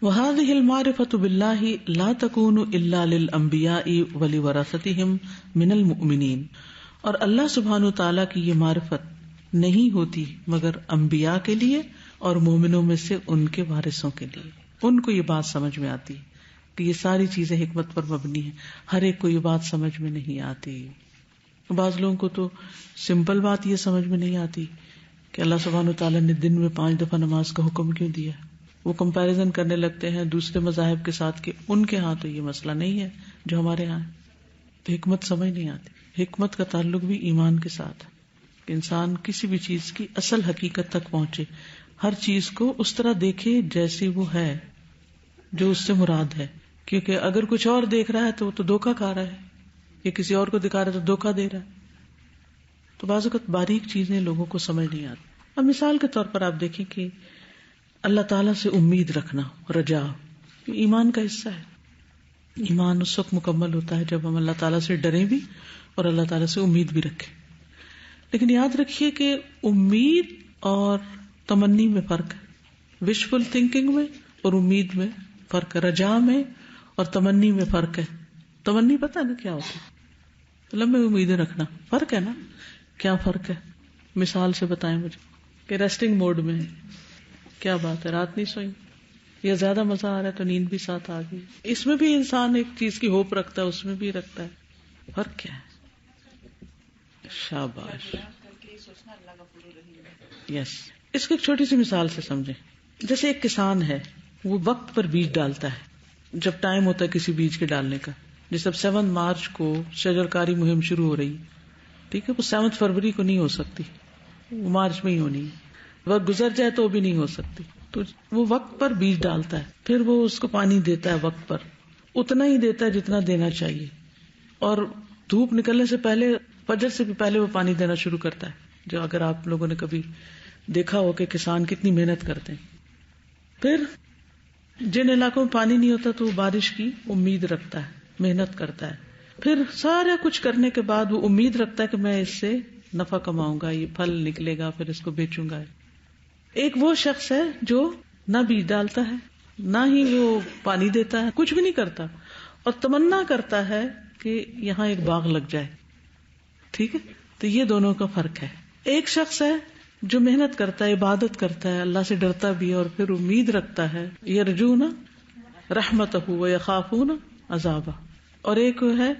وہذہ المعرفۃ باللہ لا تکون الا للانبیاء ولورثتہم من المؤمنین، اور اللہ سبحانہ وتعالی کی یہ معرفت نہیں ہوتی مگر انبیاء کے لیے اور مومنوں میں سے ان کے وارثوں کے لیے. ان کو یہ بات سمجھ میں آتی کہ یہ ساری چیزیں حکمت پر مبنی ہیں. ہر ایک کو یہ بات سمجھ میں نہیں آتی. بعض لوگوں کو تو سمپل بات یہ سمجھ میں نہیں آتی کہ اللہ سبحانہ وتعالیٰ نے دن میں 5 دفعہ نماز کا حکم کیوں دیا. وہ کمپیریزن کرنے لگتے ہیں دوسرے مذاہب کے ساتھ کہ ان کے ہاں تو یہ مسئلہ نہیں ہے جو ہمارے ہاں ہے. تو حکمت سمجھ نہیں آتی. حکمت کا تعلق بھی ایمان کے ساتھ ہے کہ انسان کسی بھی چیز کی اصل حقیقت تک پہنچے، ہر چیز کو اس طرح دیکھے جیسی وہ ہے، جو اس سے مراد ہے. کیونکہ اگر کچھ اور دیکھ رہا ہے تو وہ تو دھوکہ کھا رہا ہے، یا کسی اور کو دکھا رہا ہے تو دھوکہ دے رہا ہے. تو بعض اوقات باریک چیزیں لوگوں کو سمجھ نہیں آتی. اب مثال کے طور پر آپ دیکھیں کہ اللہ تعالیٰ سے امید رکھنا، رجا، ایمان کا حصہ ہے. ایمان اس وقت مکمل ہوتا ہے جب ہم اللہ تعالیٰ سے ڈریں بھی اور اللہ تعالیٰ سے امید بھی رکھیں. لیکن یاد رکھیے کہ امید اور تمنی میں فرق ہے. وشفل تھنکنگ میں اور امید میں فرق ہے. رجا میں اور تمنی میں فرق ہے. تمنی پتہ ہے نا کیا ہوتا ہے؟ لمبے امیدیں رکھنا. فرق ہے نا؟ کیا فرق ہے؟ مثال سے بتائیں مجھے. کہ ریسٹنگ موڈ میں کیا بات ہے، رات نہیں سوئی یا زیادہ مزہ آ رہا ہے تو نیند بھی ساتھ آ گئی. اس میں بھی انسان ایک چیز کی ہوپ رکھتا ہے، اس میں بھی رکھتا ہے. فرق کیا ہے؟ شاباش. یس. اس کو ایک چھوٹی سی مثال سے سمجھیں. جیسے ایک کسان ہے، وہ وقت پر بیج ڈالتا ہے جب ٹائم ہوتا ہے کسی بیج کے ڈالنے کا. جیسے اب 7 مارچ کو شجرکاری مہم شروع ہو رہی، ٹھیک ہے، وہ 7 فروری کو نہیں ہو سکتی، وہ مارچ میں ہی ہونی ہے. وقت گزر جائے تو بھی نہیں ہو سکتی. تو وہ وقت پر بیج ڈالتا ہے، پھر وہ اس کو پانی دیتا ہے وقت پر، اتنا ہی دیتا ہے جتنا دینا چاہیے، اور دھوپ نکلنے سے پہلے، فجر سے بھی پہلے وہ پانی دینا شروع کرتا ہے. جو اگر آپ لوگوں نے کبھی دیکھا ہو کہ کسان کتنی محنت کرتے ہیں. پھر جن علاقوں میں پانی نہیں ہوتا تو وہ بارش کی امید رکھتا ہے, محنت کرتا ہے. پھر سارا کچھ کرنے کے بعد وہ امید رکھتا ہے کہ میں اس سے نفع کماؤں گا, یہ پھل نکلے گا, پھر اس کو بیچوں گا. ایک وہ شخص ہے جو نہ بیج ڈالتا ہے, نہ ہی وہ پانی دیتا ہے, کچھ بھی نہیں کرتا, اور تمنا کرتا ہے کہ یہاں ایک باغ لگ جائے. ٹھیک ہے, تو یہ دونوں کا فرق ہے. ایک شخص ہے جو محنت کرتا ہے, عبادت کرتا ہے, اللہ سے ڈرتا بھی ہے, اور پھر امید رکھتا ہے, یرجون رحمتہ ویخافون عذابہ. اور ایک ہے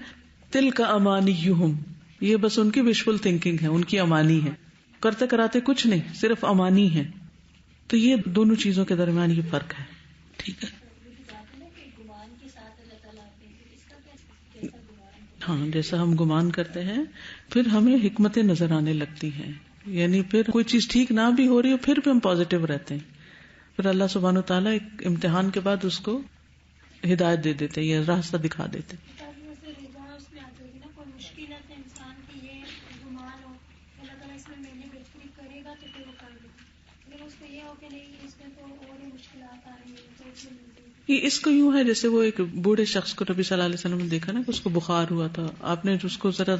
تلک امانیہم, یہ بس ان کی وشفل تھنکنگ ہے, ان کی امانی ہے, کرتے کراتے کچھ نہیں, صرف امانی ہے. تو یہ دونوں چیزوں کے درمیان یہ فرق ہے. ٹھیک ہے, ہاں, جیسا ہم گمان کرتے ہیں پھر ہمیں حکمتیں نظر آنے لگتی ہیں. یعنی پھر کوئی چیز ٹھیک نہ بھی ہو رہی ہو پھر بھی ہم پازیٹیو رہتے ہیں. پھر اللہ سبحانہ وتعالیٰ ایک امتحان کے بعد اس کو ہدایت دے دیتے, یہ راستہ دکھا دیتے. یہ اس کو یوں ہے جیسے وہ ایک بوڑھے شخص کو نبی صلی اللہ علیہ وسلم نے دیکھا نا کہ اس کو بخار ہوا تھا, آپ نے اس کو ذرا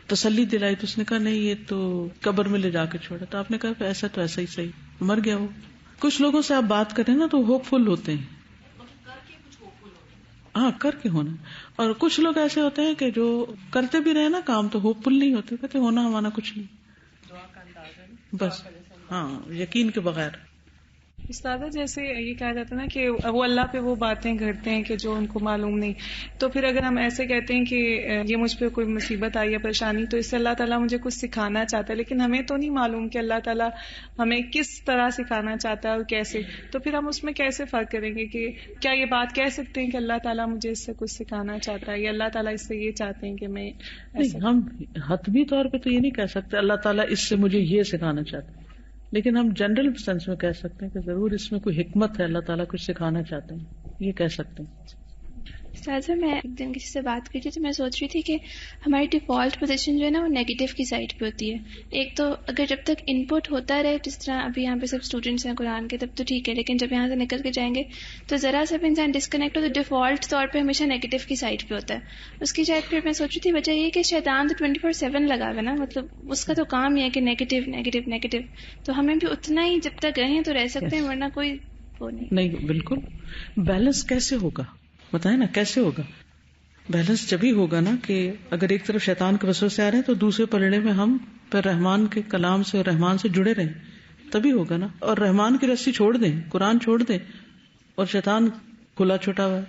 تسلی دلائی تو اس نے کہا نہیں, یہ تو قبر میں لے جا کے چھوڑا. تو آپ نے کہا ایسا تو ایسا ہی صحیح, مر گیا وہ. کچھ لوگوں سے آپ بات کریں نا تو ہوپ فل ہوتے ہیں, ہاں کر کے ہونا. اور کچھ لوگ ایسے ہوتے ہیں کہ جو کرتے بھی رہے نا کام تو ہوپ فل نہیں ہوتے, کہتے ہونا ہمارا کچھ نہیں, بس ہاں یقین کے بغیر. استاذہ جیسے یہ کہا جاتا ہے نا کہ وہ اللہ پہ وہ باتیں کرتے ہیں کہ جو ان کو معلوم نہیں, تو پھر اگر ہم ایسے کہتے ہیں کہ یہ مجھ پہ کوئی مصیبت آئی ہے, پریشانی, تو اس سے اللہ تعالیٰ مجھے کچھ سکھانا چاہتا ہے, لیکن ہمیں تو نہیں معلوم کہ اللہ تعالیٰ ہمیں کس طرح سکھانا چاہتا ہے اور کیسے. تو پھر ہم اس میں کیسے فرق کریں گے کہ کیا یہ بات کہہ سکتے ہیں کہ اللہ تعالیٰ مجھے اس سے کچھ سکھانا چاہتا ہے, یا اللہ تعالیٰ اس سے یہ چاہتے ہیں کہ میں نہیں, ہم حتمی طور پہ تو یہ نہیں کہہ سکتے اللہ تعالیٰ اس سے مجھے یہ سکھانا چاہتا ہے, لیکن ہم جنرل سینس میں کہہ سکتے ہیں کہ ضرور اس میں کوئی حکمت ہے, اللہ تعالیٰ کچھ سکھانا چاہتے ہیں, یہ کہہ سکتے ہیں. استاذہ میں ایک دن کسی سے بات کی تھی تو میں سوچ رہی تھی کہ ہماری ڈیفالٹ پوزیشن جو ہے نا وہ نیگیٹو کی سائڈ پہ ہوتی ہے. ایک تو اگر جب تک ان پٹ ہوتا رہے, جس طرح ابھی یہاں پہ سب اسٹوڈنٹس ہیں قرآن کے, تب تو ٹھیک ہے, لیکن جب یہاں سے نکل کے جائیں گے تو ذرا سا بھی انسان ڈسکنیکٹ ہو تو ڈیفالٹ طور پہ ہمیشہ نیگیٹو کی سائڈ پہ ہوتا ہے. اس کی شاید پھر میں سوچ رہی تھی وجہ یہ کہ شیطان تو 24/7 لگا ہوا نا, مطلب اس کا تو کام یہ ہے کہ نیگیٹو نیگیٹو نیگیٹو, تو ہمیں بھی اتنا ہی جب تک رہیں تو رہ سکتے ہیں, ورنہ کوئی وہ نہیں. بالکل بیلنس کیسے ہوگا بتائیں نا, کیسے ہوگا بیلنس؟ جب ہی ہوگا نا کہ اگر ایک طرف شیطان کے وسوسے آ رہے ہیں تو دوسرے پلڑے میں ہم پھر رحمان کے کلام سے اور رحمان سے جڑے رہیں, تبھی ہوگا نا. اور رحمان کی رسی چھوڑ دیں, قرآن چھوڑ دیں, اور شیطان کھلا چھوٹا ہوا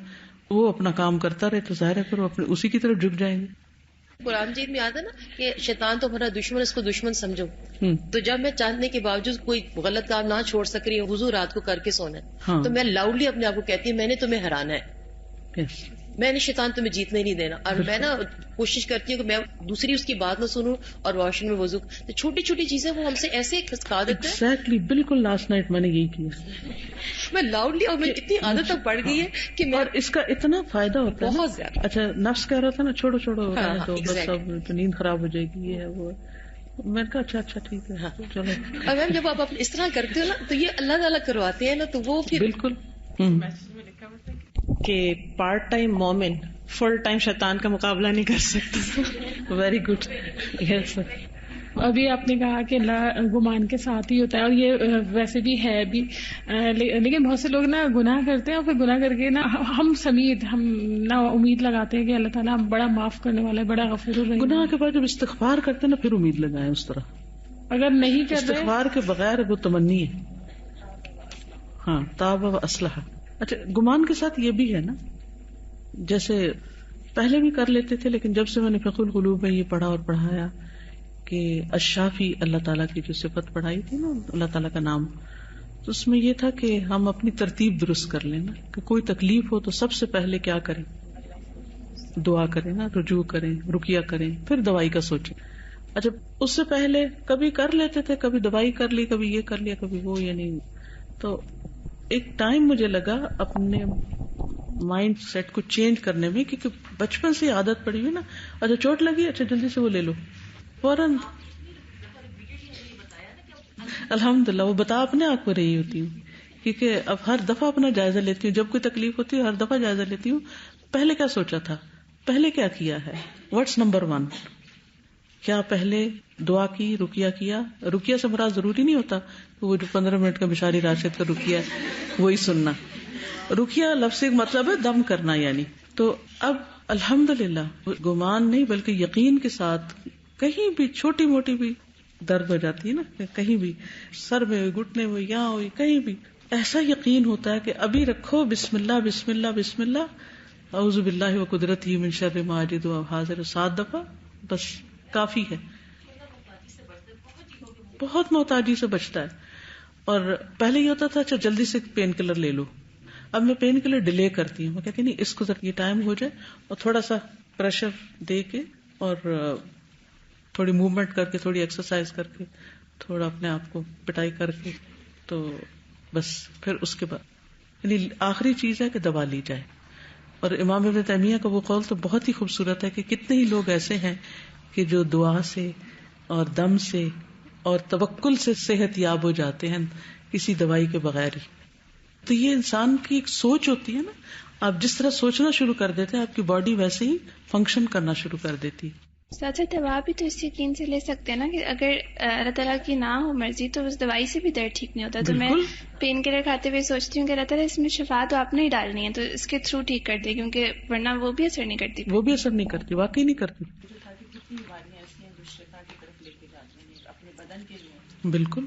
وہ اپنا کام کرتا رہے, تو ظاہر ہے پھر وہ اپنے اسی کی طرف جھک جائیں گے. قرآن مجید میں آتا نا کہ شیطان تو ہمارا دشمن, اس کو دشمن سمجھو. تو جب میں چاہنے کے باوجود کوئی غلط کام نہ چھوڑ سک رہی ہوں, وضو رات کو کر کے سونا ہے, تو میں لاؤڈلی اپنے آپ کو کہتی ہوں میں نے تمہیں ہرانا ہے, میں نے شیطان تمہیں جیتنے نہیں دینا. اور میں نا کوشش کرتی ہوں کہ میں دوسری اس کی بات نہ سنوں, اور واش روم میں وضو, تو چھوٹی چھوٹی چیزیں وہ ہم سے ایسے کھسکا دیتے ہیں. ایگزیکٹلی, بالکل لاسٹ نائٹ میں نے یہی کیا, میں لاؤڈلی, اور میں اتنی عادت تک پڑ گئی ہے کہ میں, اور اس کا اتنا فائدہ ہوتا ہے بہت زیادہ. اچھا نفس کہہ رہا تھا نا چھوڑو چھوڑو تو بس اب تو نیند خراب ہو جائے گی, یہ ہے وہ. میں نے کہا اچھا ٹھیک ہے چلو. اور میم جب آپ اس طرح کرتے ہو نا تو یہ اللہ تعالیٰ کرواتے ہیں نا, تو وہ پھر بالکل کہ پارٹ ٹائم مومن فل ٹائم شیطان کا مقابلہ نہیں کر سکتا. Very good. یس, ابھی آپ نے کہا کہ اللہ گمان کے ساتھ ہی ہوتا ہے, اور یہ ویسے بھی ہے بھی, لیکن بہت سے لوگ نا گناہ کرتے ہیں اور پھر گناہ کر کے نا ہم سمیت ہم نا امید لگاتے ہیں کہ اللہ تعالیٰ بڑا معاف کرنے والا ہے, بڑا غفور الرحیم. گناہ کے بعد جب استغفار کرتے ہیں نا پھر امید لگائیں اس طرح. اگر نہیں کرتے استغفار کے بغیر وہ تمنی ہے. ہاں تاب و اصلح. اچھا گمان کے ساتھ یہ بھی ہے نا, جیسے پہلے بھی کر لیتے تھے, لیکن جب سے میں نے فقہ القلوب میں یہ پڑھا اور پڑھایا کہ الشافی اللہ تعالیٰ کی جو صفت پڑھائی تھی نا, اللہ تعالیٰ کا نام, تو اس میں یہ تھا کہ ہم اپنی ترتیب درست کر لینا, کہ کوئی تکلیف ہو تو سب سے پہلے کیا کریں, دعا کریں نا, رجوع کریں, رقیہ کریں, پھر دوائی کا سوچیں. اچھا اس سے پہلے کبھی کر لیتے تھے, کبھی دوائی کر لی, کبھی یہ کر لیا, کبھی وہ, یعنی تو ایک ٹائم مجھے لگا اپنے مائنڈ سیٹ کو چینج کرنے میں, کیونکہ بچپن سے عادت پڑی ہوئی نا, اچھا چوٹ لگی, اچھا جلدی سے وہ لے لو, فوراً الحمدللہ وہ بتا اپنے آپ کو رہی ہوتی ہوں، کیونکہ اب ہر دفعہ اپنا جائزہ لیتی ہوں. جب کوئی تکلیف ہوتی ہے ہر دفعہ جائزہ لیتی ہوں، پہلے کیا سوچا تھا، پہلے کیا کیا ہے، واٹس نمبر 1. کیا پہلے دعا کی، رقیہ کیا. رقیہ سے مراد ضروری نہیں ہوتا وہ جو 15 منٹ کا بشاری راشد کا رقیہ وہی سننا. رقیہ لفظ کا مطلب ہے دم کرنا یعنی. تو اب الحمدللہ گمان نہیں بلکہ یقین کے ساتھ کہیں بھی چھوٹی موٹی بھی درد ہو جاتی ہے نا، کہیں بھی سر میں ہوئی، گھٹنے میں ہوئی، یہاں ہوئی، کہیں بھی ایسا یقین ہوتا ہے کہ ابھی رکھو بسم اللہ بسم اللہ بسم اللہ اعوذ باللہ و قدرتہ من شر ما اجد و حاضر 7 دفعہ بس کافی ہے. بہت محتاجی سے بچتا ہے. اور پہلے یہ ہوتا تھا اچھا جلدی سے پین کلر لے لو، اب میں پین کلر ڈیلے کرتی ہوں. میں کہتی نہیں، اس کو ذرا یہ ٹائم ہو جائے اور تھوڑا سا پریشر دے کے اور تھوڑی موومنٹ کر کے، تھوڑی ایکسرسائز کر کے، تھوڑا اپنے آپ کو پٹائی کر کے، تو بس پھر اس کے بعد یعنی آخری چیز ہے کہ دوا لی جائے. اور امام ابن تیمیہ کا وہ قول تو بہت ہی خوبصورت ہے کہ کتنے ہی لوگ ایسے ہیں کہ جو دعا سے اور دم سے اور توکل سے صحت یاب ہو جاتے ہیں کسی دوائی کے بغیر ہی. تو یہ انسان کی ایک سوچ ہوتی ہے نا، آپ جس طرح سوچنا شروع کر دیتے ہیں آپ کی باڈی ویسے ہی فنکشن کرنا شروع کر دیتی. ساتھ ساتھ دوا بھی تو اس یقین سے لے سکتے ہیں نا کہ اگر اللہ تعالیٰ کی نہ ہو مرضی تو اس دوائی سے بھی درد ٹھیک نہیں ہوتا. تو میں پین کلر کھاتے ہوئے سوچتی ہوں کہ اللہ تعالیٰ اس میں شفا تو آپ نے ہی ڈالنی ہے تو اس کے تھرو ٹھیک کر دے، کیونکہ ورنہ وہ بھی اثر نہیں کرتی. وہ بھی اثر نہیں کرتی، واقعی نہیں کرتی. بالکل.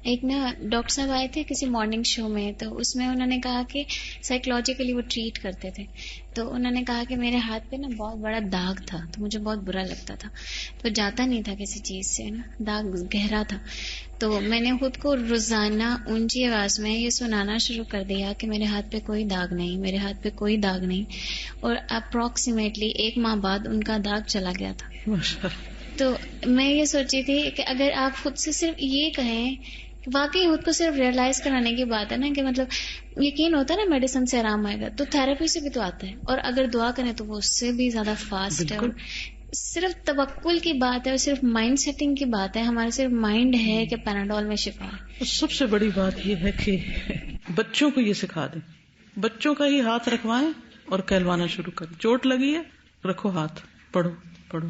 ایک نا ڈاکٹر صاحب آئے تھے کسی مارننگ شو میں، تو اس میں انہوں نے کہا کہ سائیکولوجیکلی وہ ٹریٹ کرتے تھے. تو انہوں نے کہا کہ میرے ہاتھ پہ نا بہت بڑا داغ تھا تو مجھے بہت برا لگتا تھا، تو جاتا نہیں تھا کسی چیز سے نا، داغ گہرا تھا. تو میں نے خود کو روزانہ اونچی آواز میں یہ سنانا شروع کر دیا کہ میرے ہاتھ پہ کوئی داغ نہیں، میرے ہاتھ پہ کوئی داغ نہیں. اور اپروکسیمیٹلی 1 ماہ بعد ان کا داغ چلا گیا تھا. تو میں یہ سوچی تھی کہ اگر آپ خود سے صرف یہ کہیں، واقعی خود کو صرف ریئلائز کرانے کی بات ہے نا کہ مطلب یقین ہوتا ہے نا میڈیسن سے آرام آئے گا، تو تھراپی سے بھی تو آتا ہے. اور اگر دعا کریں تو وہ اس سے بھی زیادہ فاسٹ ہے. اور صرف توکل کی بات ہے اور صرف مائنڈ سیٹنگ کی بات ہے. ہمارا صرف مائنڈ ہے کہ پیناڈول میں شفا ہے. سب سے بڑی بات یہ ہے کہ بچوں کو یہ سکھا دیں، بچوں کا ہی ہاتھ رکھوائیں اور کہلوانا شروع کریں. چوٹ لگی ہے رکھو ہاتھ، پڑھو پڑھو،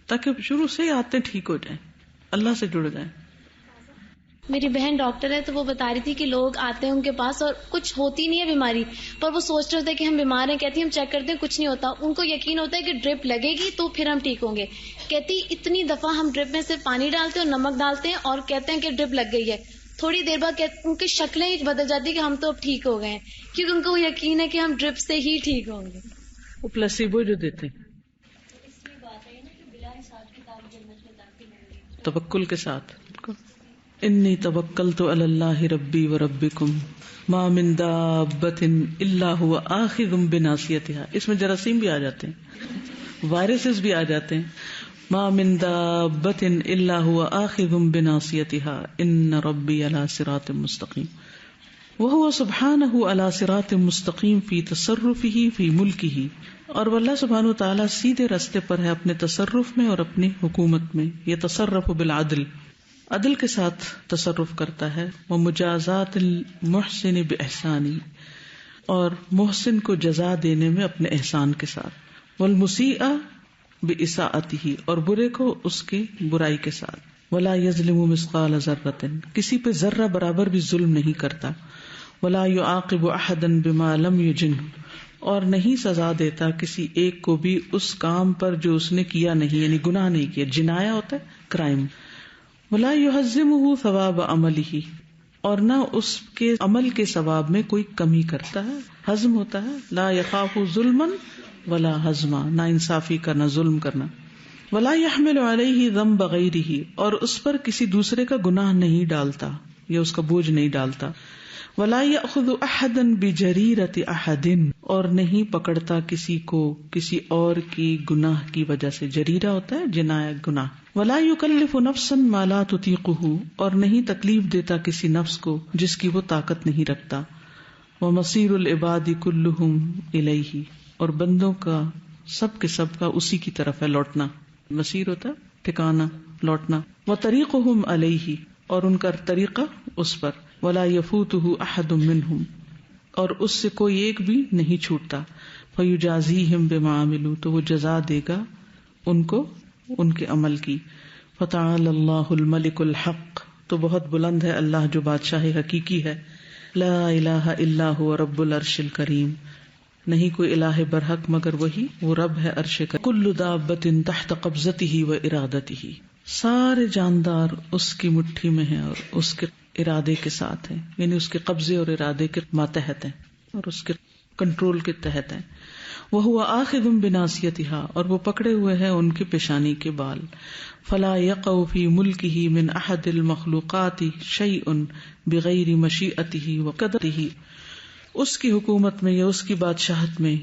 تاکہ شروع سے ہی آتے ٹھیک ہو جائیں، اللہ سے جڑ جائیں. میری بہن ڈاکٹر ہے تو وہ بتا رہی تھی کہ لوگ آتے ہیں ان کے پاس اور کچھ ہوتی نہیں ہے بیماری، پر وہ سوچ رہے ہوتے کہ ہم بیمار ہیں. کہتی ہم چیک کرتے ہیں کچھ نہیں ہوتا. ان کو یقین ہوتا ہے کہ ڈرپ لگے گی تو پھر ہم ٹھیک ہوں گے. کہتی اتنی دفعہ ہم ڈرپ میں سے پانی ڈالتے ہیں اور نمک ڈالتے ہیں اور کہتے ہیں کہ ڈرپ لگ گئی ہے، تھوڑی دیر بعد ان کی شکلیں ہی بدل جاتی کہ ہم تو اب ٹھیک ہو گئے ہیں، کیونکہ ان کو وہ یقین ہے کہ ہم ڈرپ سے ہی ٹھیک ہوں گے. وہ پلاسیبو جو دیتے ہیں توکل کے ساتھ. انی توکلت علی اللہ ربی و ربکم ما من دابۃ الا هو آخذ بناصیتها. اس میں جراثیم بھی آ جاتے ہیں، وائرسز بھی آ جاتے ہیں. ما من دابۃ الا هو آخذ بناصیتها ان ربی علی صراط مستقیم وهو سبحانہ علی صراط مستقیم فی تصرفہ فی ملکہ. اور واللہ سبحانہ وتعالی سیدھے راستے پر ہے اپنے تصرف میں اور اپنی حکومت میں. یتصرف بالعدل، عدل کے ساتھ تصرف کرتا ہے. ومجازات المحسن باحسانی، اور محسن کو جزا دینے میں اپنے احسان کے ساتھ. والمسیء باساءته، اور برے کو اس کی برائی کے ساتھ. ولا یظلم مثقال ذرۃ، کسی پہ ذرہ برابر بھی ظلم نہیں کرتا. ولا یعاقب احدا بما لم یجنہ، اور نہیں سزا دیتا کسی ایک کو بھی اس کام پر جو اس نے کیا نہیں، یعنی گناہ نہیں کیا. جنایا ہوتا ہے کرائم. ولا یحزمہ ثواب عملہ، اور نہ اس کے عمل کے ثواب میں کوئی کمی کرتا ہے. حزم ہوتا ہے لا یخاف ظلما ولا حزما، نا انصافی کرنا، ظلم کرنا. ولا یحمل علیہ ذنب غیرہ، اور اس پر کسی دوسرے کا گناہ نہیں ڈالتا یا اس کا بوجھ نہیں ڈالتا. ولا یأخذ احدا بجریرۃ احد، اور نہیں پکڑتا کسی کو کسی اور کی گناہ کی وجہ سے. جریرہ ہوتا ہے جنایہ، گناہ. ولا یکلف نفسا ما لا تطیقہ، اور نہیں تکلیف دیتا کسی نفس کو جس کی وہ طاقت نہیں رکھتا. ومصیر العباد کلہم الیہ، اور بندوں کا سب کے سب کا اسی کی طرف ہے لوٹنا. مصیر ہوتا ہے ٹھکانا، لوٹنا. وطریقہم علیہ، اور ان کا طریقہ اس پر، ولا يفوته احد منهم، اور اس سے کوئی ایک بھی نہیں چھوٹتا، فیجازیہم بما عملوا، تو وہ جزا دے گا ان کو ان کے عمل کی. فتعالی اللہ الملک الحق، تو بہت بلند ہے اللہ جو بادشاہ حقیقی ہے. لا الہ الا هو رب العرش الکریم، نہیں کوئی الہ برحق مگر وہی، وہ رب ہے عرش کا. کل دابۃ تحت قبضتہ و ارادتہ، سارے جاندار اس کی مٹھی میں ہیں اور اس کے ارادے کے ساتھ ہیں، یعنی اس کے قبضے اور ارادے کے ماتحت ہیں اور اس کے کنٹرول کے تحت ہیں. وَهُوَ آخِذٌ بِنَاصِيَتِهَا، اور وہ پکڑے ہوئے ہیں ان کے پیشانی کے بال. فَلَا يَقَعُ فِي مُلْكِهِ مِنْ أَحَدِ الْمَخْلُوقَاتِ شَيْءٌ بِغَيْرِ مَشِيئَتِهِ وَقَدْرِهِ، اس کی حکومت میں یا اس کی بادشاہت میں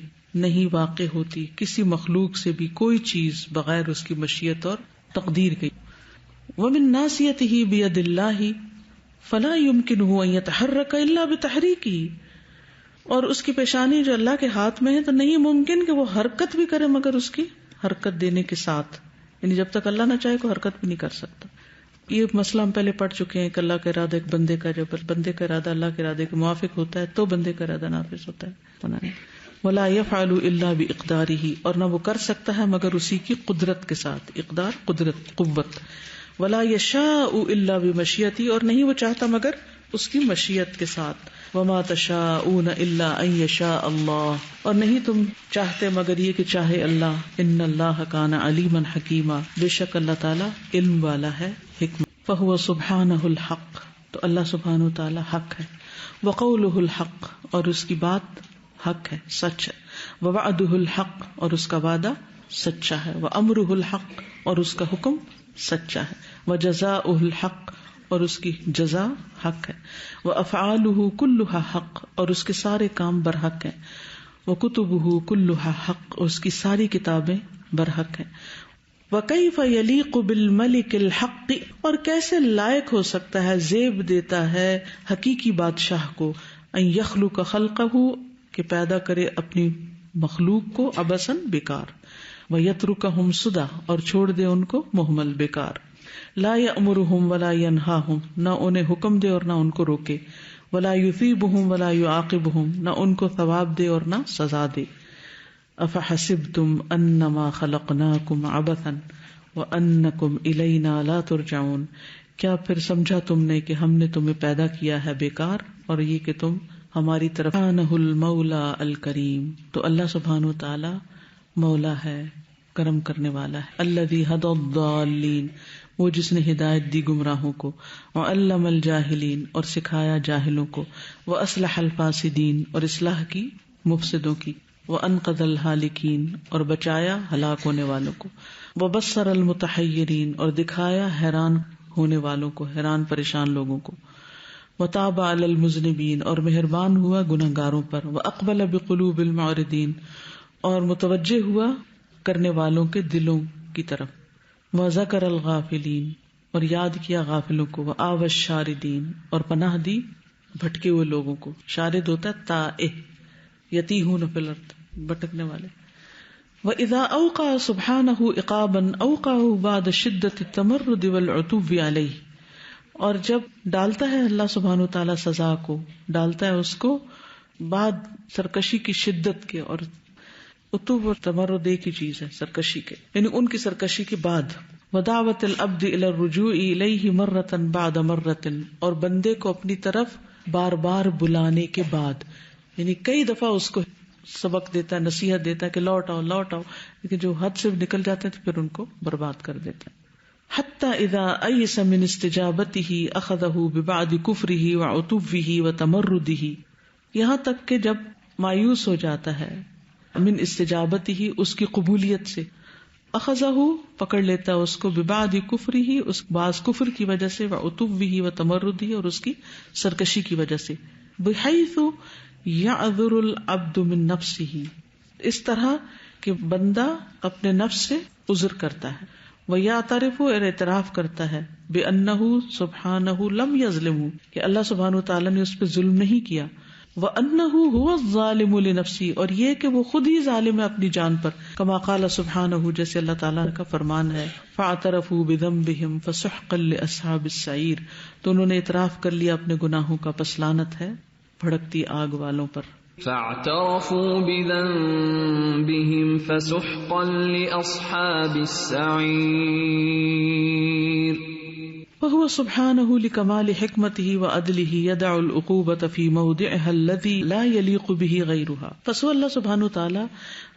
نہیں واقع ہوتی کسی مخلوق سے بھی کوئی چیز بغیر اس کی مشیت اور تقدیر کی. وَمِن نَاصِيَتِهِ بِيَدِ اللَّهِ فَلَا يُمْكِنُهُ أَن يَتَحَرَّكَ إِلَّا بِتَحْرِيكِهِ، اور اس کی پیشانی جو اللہ کے ہاتھ میں ہے تو نہیں ممکن کہ وہ حرکت بھی کرے مگر اس کی حرکت دینے کے ساتھ، یعنی جب تک اللہ نہ چاہے کوئی حرکت بھی نہیں کر سکتا. یہ مسئلہ ہم پہلے پڑھ چکے ہیں کہ اللہ کا ارادہ ایک بندے کا، جب بندے کا ارادہ اللہ کے ارادے کے موافق ہوتا ہے تو بندے کا ارادہ نافذ ہوتا ہے. ولا يفعل الا باقداره، اور نہ وہ کر سکتا ہے مگر اسی کی قدرت کے ساتھ، اقدار قدرت قوت. ولا يشاء الا بمشیئته، اور نہیں وہ چاہتا مگر اس کی مشیت کے ساتھ. وما تشاءون الا ان يشاء اللہ، اور نہیں تم چاہتے مگر یہ کہ چاہے اللہ. ان اللہ کان علیما حکیما، بے شک اللہ تعالی علم والا ہے، حکمت. فهو سبحانہ الحق، تو اللہ سبحانہ تعالی حق ہے. وقولہ الحق، اور اس کی بات حق ہے، سچ ہے. ووعدہ الحق، اور اس کا وعدہ سچا ہے. وامرہ الحق، اور اس کا حکم سچا ہے. وجزاؤہ الحق، اور اس کی جزا حق ہے. وافعالہ کلھا حق، اور اس کے سارے کام برحق ہیں. وکتبہ کلھا حق، اور اس کی ساری کتابیں برحق ہیں. وکیف یلیق بالملک الحق، اور کیسے لائق ہو سکتا ہے، زیب دیتا ہے حقیقی بادشاہ کو، ان یخلق خلقہ، کہ پیدا کرے اپنی مخلوق کو، عبثاً بیکار. ویترکہم سدی، اور چھوڑ دے ان کو مہمل بیکار. لا یأمرہم ولا ینہاہم، نہ انہیں حکم دے اور نہ ان کو روکے. ولا یثیبہم ولا یعاقبہم، نہ ان کو ثواب دے اور نہ سزا دے. افحسبتم انما خلقناکم عبثا وانکم الینا لا ترجعون، کیا پھر سمجھا تم نے کہ ہم نے تمہیں پیدا کیا ہے بیکار اور یہ کہ تم ہماری طرف. سبحانہ المولا الکریم، تو اللہ سبحانہ وتعالی مولا ہے، کرم کرنے والا ہے. الذی ہدی الضالین، وہ جس نے ہدایت دی گمراہوں کو. وعلم الجاہلین، اور سکھایا جاہلوں کو. واصلح الفاسدین، اور اصلاح کی مفسدوں کی. وانقذ الہالکین، اور بچایا ہلاک ہونے والوں کو. وبصر المتحیرین، اور دکھایا حیران ہونے والوں کو، حیران پریشان لوگوں کو. وتاب علی المذنبین، اور مہربان ہوا گنہگاروں پر. واقبل بقلوب المعرضین، اور متوجہ ہوا کرنے والوں کے دلوں کی طرف. وذکر الغافلین، اور یاد کیا غافلوں کو. وآوى الشاردین، اور پناہ دی بھٹکے ہوئے لوگوں کو. شارد ہوتا ہے تائہ، یتیہون فی الارض، بھٹکنے والے. وإذا أوقع سبحانه عقابا أوقعه بعد شدة التمرد والعتو علیہ، اور جب ڈالتا ہے اللہ سبحانہ تعالیٰ سزا کو، ڈالتا ہے اس کو بعد سرکشی کی شدت کے، اور عتو اور تمرد ایک ہی چیز ہے، سرکشی کے، یعنی ان کی سرکشی کے بعد. ودعوت العبد الى الرجوع الیہ مرۃ بعد مرۃ، اور بندے کو اپنی طرف بار بار بلانے کے بعد، یعنی کئی دفعہ اس کو سبق دیتا ہے، نصیحت دیتا ہے کہ لوٹ آؤ لوٹ آؤ، لیکن جو حد سے نکل جاتے ہیں تو پھر ان کو برباد کر دیتا ہے. حتی اذا ایس من استجابتہ اخذہ ببعد کفرہ وعتوہ وتمردہ، یہاں تک کہ جب مایوس ہو جاتا ہے من استجابتہ، اس کی قبولیت سے، اخذہ پکڑ لیتا ہے اس کو، ببعد کفرہ، اس بعض کفر کی وجہ سے، وعتوہ وتمردہ، اور اس کی سرکشی کی وجہ سے. بحیث یعذر العبد من نفسہ، اس طرح کہ بندہ اپنے نفس سے عذر کرتا ہے. ویعترف، اور اعتراف کرتا ہے، بأنہ سبحانہ لم یظلمہ، کہ اللہ سبحانہ تعالیٰ نے اس پہ ظلم نہیں کیا. وَأَنَّهُ هُوَ الظَّالِمُ لِنَفْسِهِ، اور یہ کہ وہ خود ہی ظالم ہے اپنی جان پر، کما قال سبحانہ، جیسے اللہ تعالیٰ کا فرمان ہے، فَاعْتَرَفُوا بِذَنبِهِمْ فَسُحْقًا لِأَصْحَابِ السَّعِيرِ، تو انہوں نے اعتراف کر لیا اپنے گناہوں کا، پس لعنت ہے بھڑکتی آگ والوں پر. فَاعْتَرَفُوا بِذَنبِهِمْ فَسُحْقًا لِأَصْحَابِ السَّعِيرِ. وهو سبحانه لكمال حکمته وعدله يدع العقوبة في موضعها الذي لا يليق به غيرها. پس وہ اللہ سبحانہ تعالی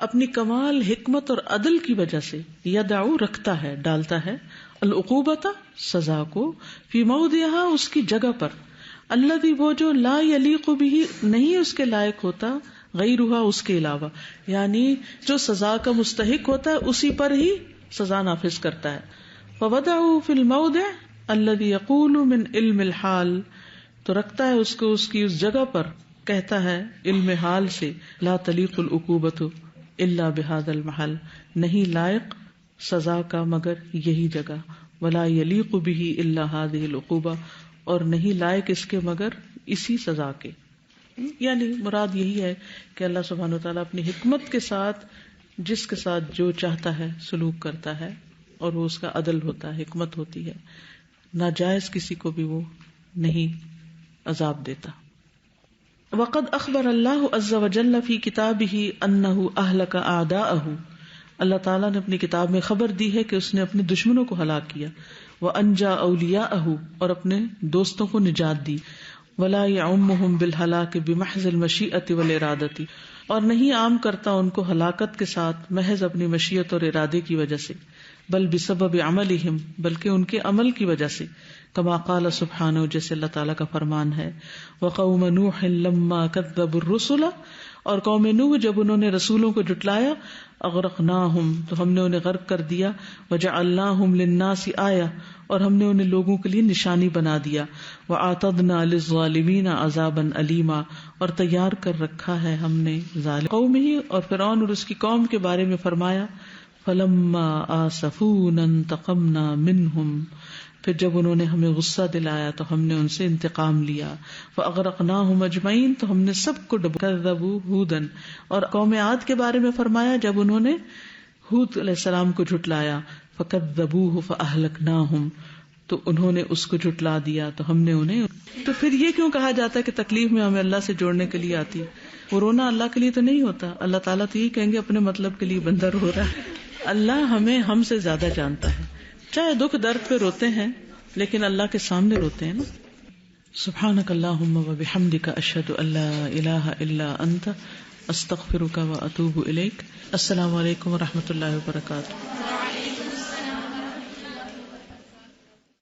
اپنی کمال حکمت اور عدل کی وجہ سے يدع رکھتا ہے، ڈالتا ہے، العقوبة سزا کو، في موضعها اس کی جگہ پر، الذي وہ جو لا يليق به نہیں اس کے لائق ہوتا، غيرها اس کے علاوہ، یعنی جو سزا کا مستحق ہوتا ہے اسی پر ہی سزا نافذ کرتا ہے. فوضعه في الموضع الذي يقول من علم الحال، تو رکھتا ہے اس کو اس کی اس جگہ پر، کہتا ہے علم حال سے، لا تلیق العقوبة الا بهذا المحل، نہیں لائق سزا کا مگر یہی جگہ، ولا يليق به الا هذه العقوبة، اور نہیں لائق اس کے مگر اسی سزا کے. یعنی مراد یہی ہے کہ اللہ سبحانہ وتعالیٰ اپنی حکمت کے ساتھ جس کے ساتھ جو چاہتا ہے سلوک کرتا ہے، اور وہ اس کا عدل ہوتا ہے، حکمت ہوتی ہے، ناجائز کسی کو بھی وہ نہیں عذاب دیتا. وقد اخبر اللہ عز وجل فی کتابہ انہ اہلک اعداءہ، اللہ تعالیٰ نے اپنی کتاب میں خبر دی ہے کہ اس نے اپنے دشمنوں کو ہلاک کیا، وانجا اولیاءہ، اور اپنے دوستوں کو نجات دی، ولا یعمہم بالہلاک بمحض المشیئۃ والارادۃ، اور نہیں عام کرتا ان کو ہلاکت کے ساتھ محض اپنی مشیت اور ارادے کی وجہ سے، بل بسبب عملہم، بلکہ ان کے عمل کی وجہ سے، کما قال سبحانہ، جیسے اللہ تعالیٰ کا فرمان ہے، وقوم نوح لما کذبوا الرسل، اور قوم نوح جب انہوں نے رسولوں کو جھٹلایا، اغرقناہم، تو ہم نے انہیں غرق کر دیا، وجعلناہم للناس آیہ، اور ہم نے انہیں لوگوں کے لیے نشانی بنا دیا، وآتدنا للظالمین عذابا علیما، اور تیار کر رکھا ہے ہم نے ظالم قوم ہی اور فرعون اور اس کی قوم کے بارے میں فرمایا، فلما آسفونا انتقمنا منہم، پھر جب انہوں نے ہمیں غصہ دلایا تو ہم نے ان سے انتقام لیا، فاغرقناہم اجمعین، تو ہم نے سب کو ڈبو، کذبوا ہودا، اور قوم عاد کے بارے میں فرمایا جب انہوں نے ہود علیہ السلام کو جھٹلایا، فکذبوہ فاہلکناہم، تو انہوں نے اس کو جھٹلا دیا تو ہم نے انہیں. تو پھر یہ کیوں کہا جاتا ہے کہ تکلیف میں ہمیں اللہ سے جوڑنے کے لیے آتی ہے؟ وہ رونا اللہ کے لیے تو نہیں ہوتا، اللہ تعالیٰ تو یہ کہیں گے اپنے مطلب کے لیے بندہ رو رہا ہے. اللہ ہمیں ہم سے زیادہ جانتا ہے، چاہے دکھ درد پہ روتے ہیں لیکن اللہ کے سامنے روتے ہیں نا. سبحانک اللہم وبحمدک، اشہد ان لا الہ الا انت، استغفرک واتوب الیک. السلام علیکم ورحمۃ اللہ وبرکاتہ.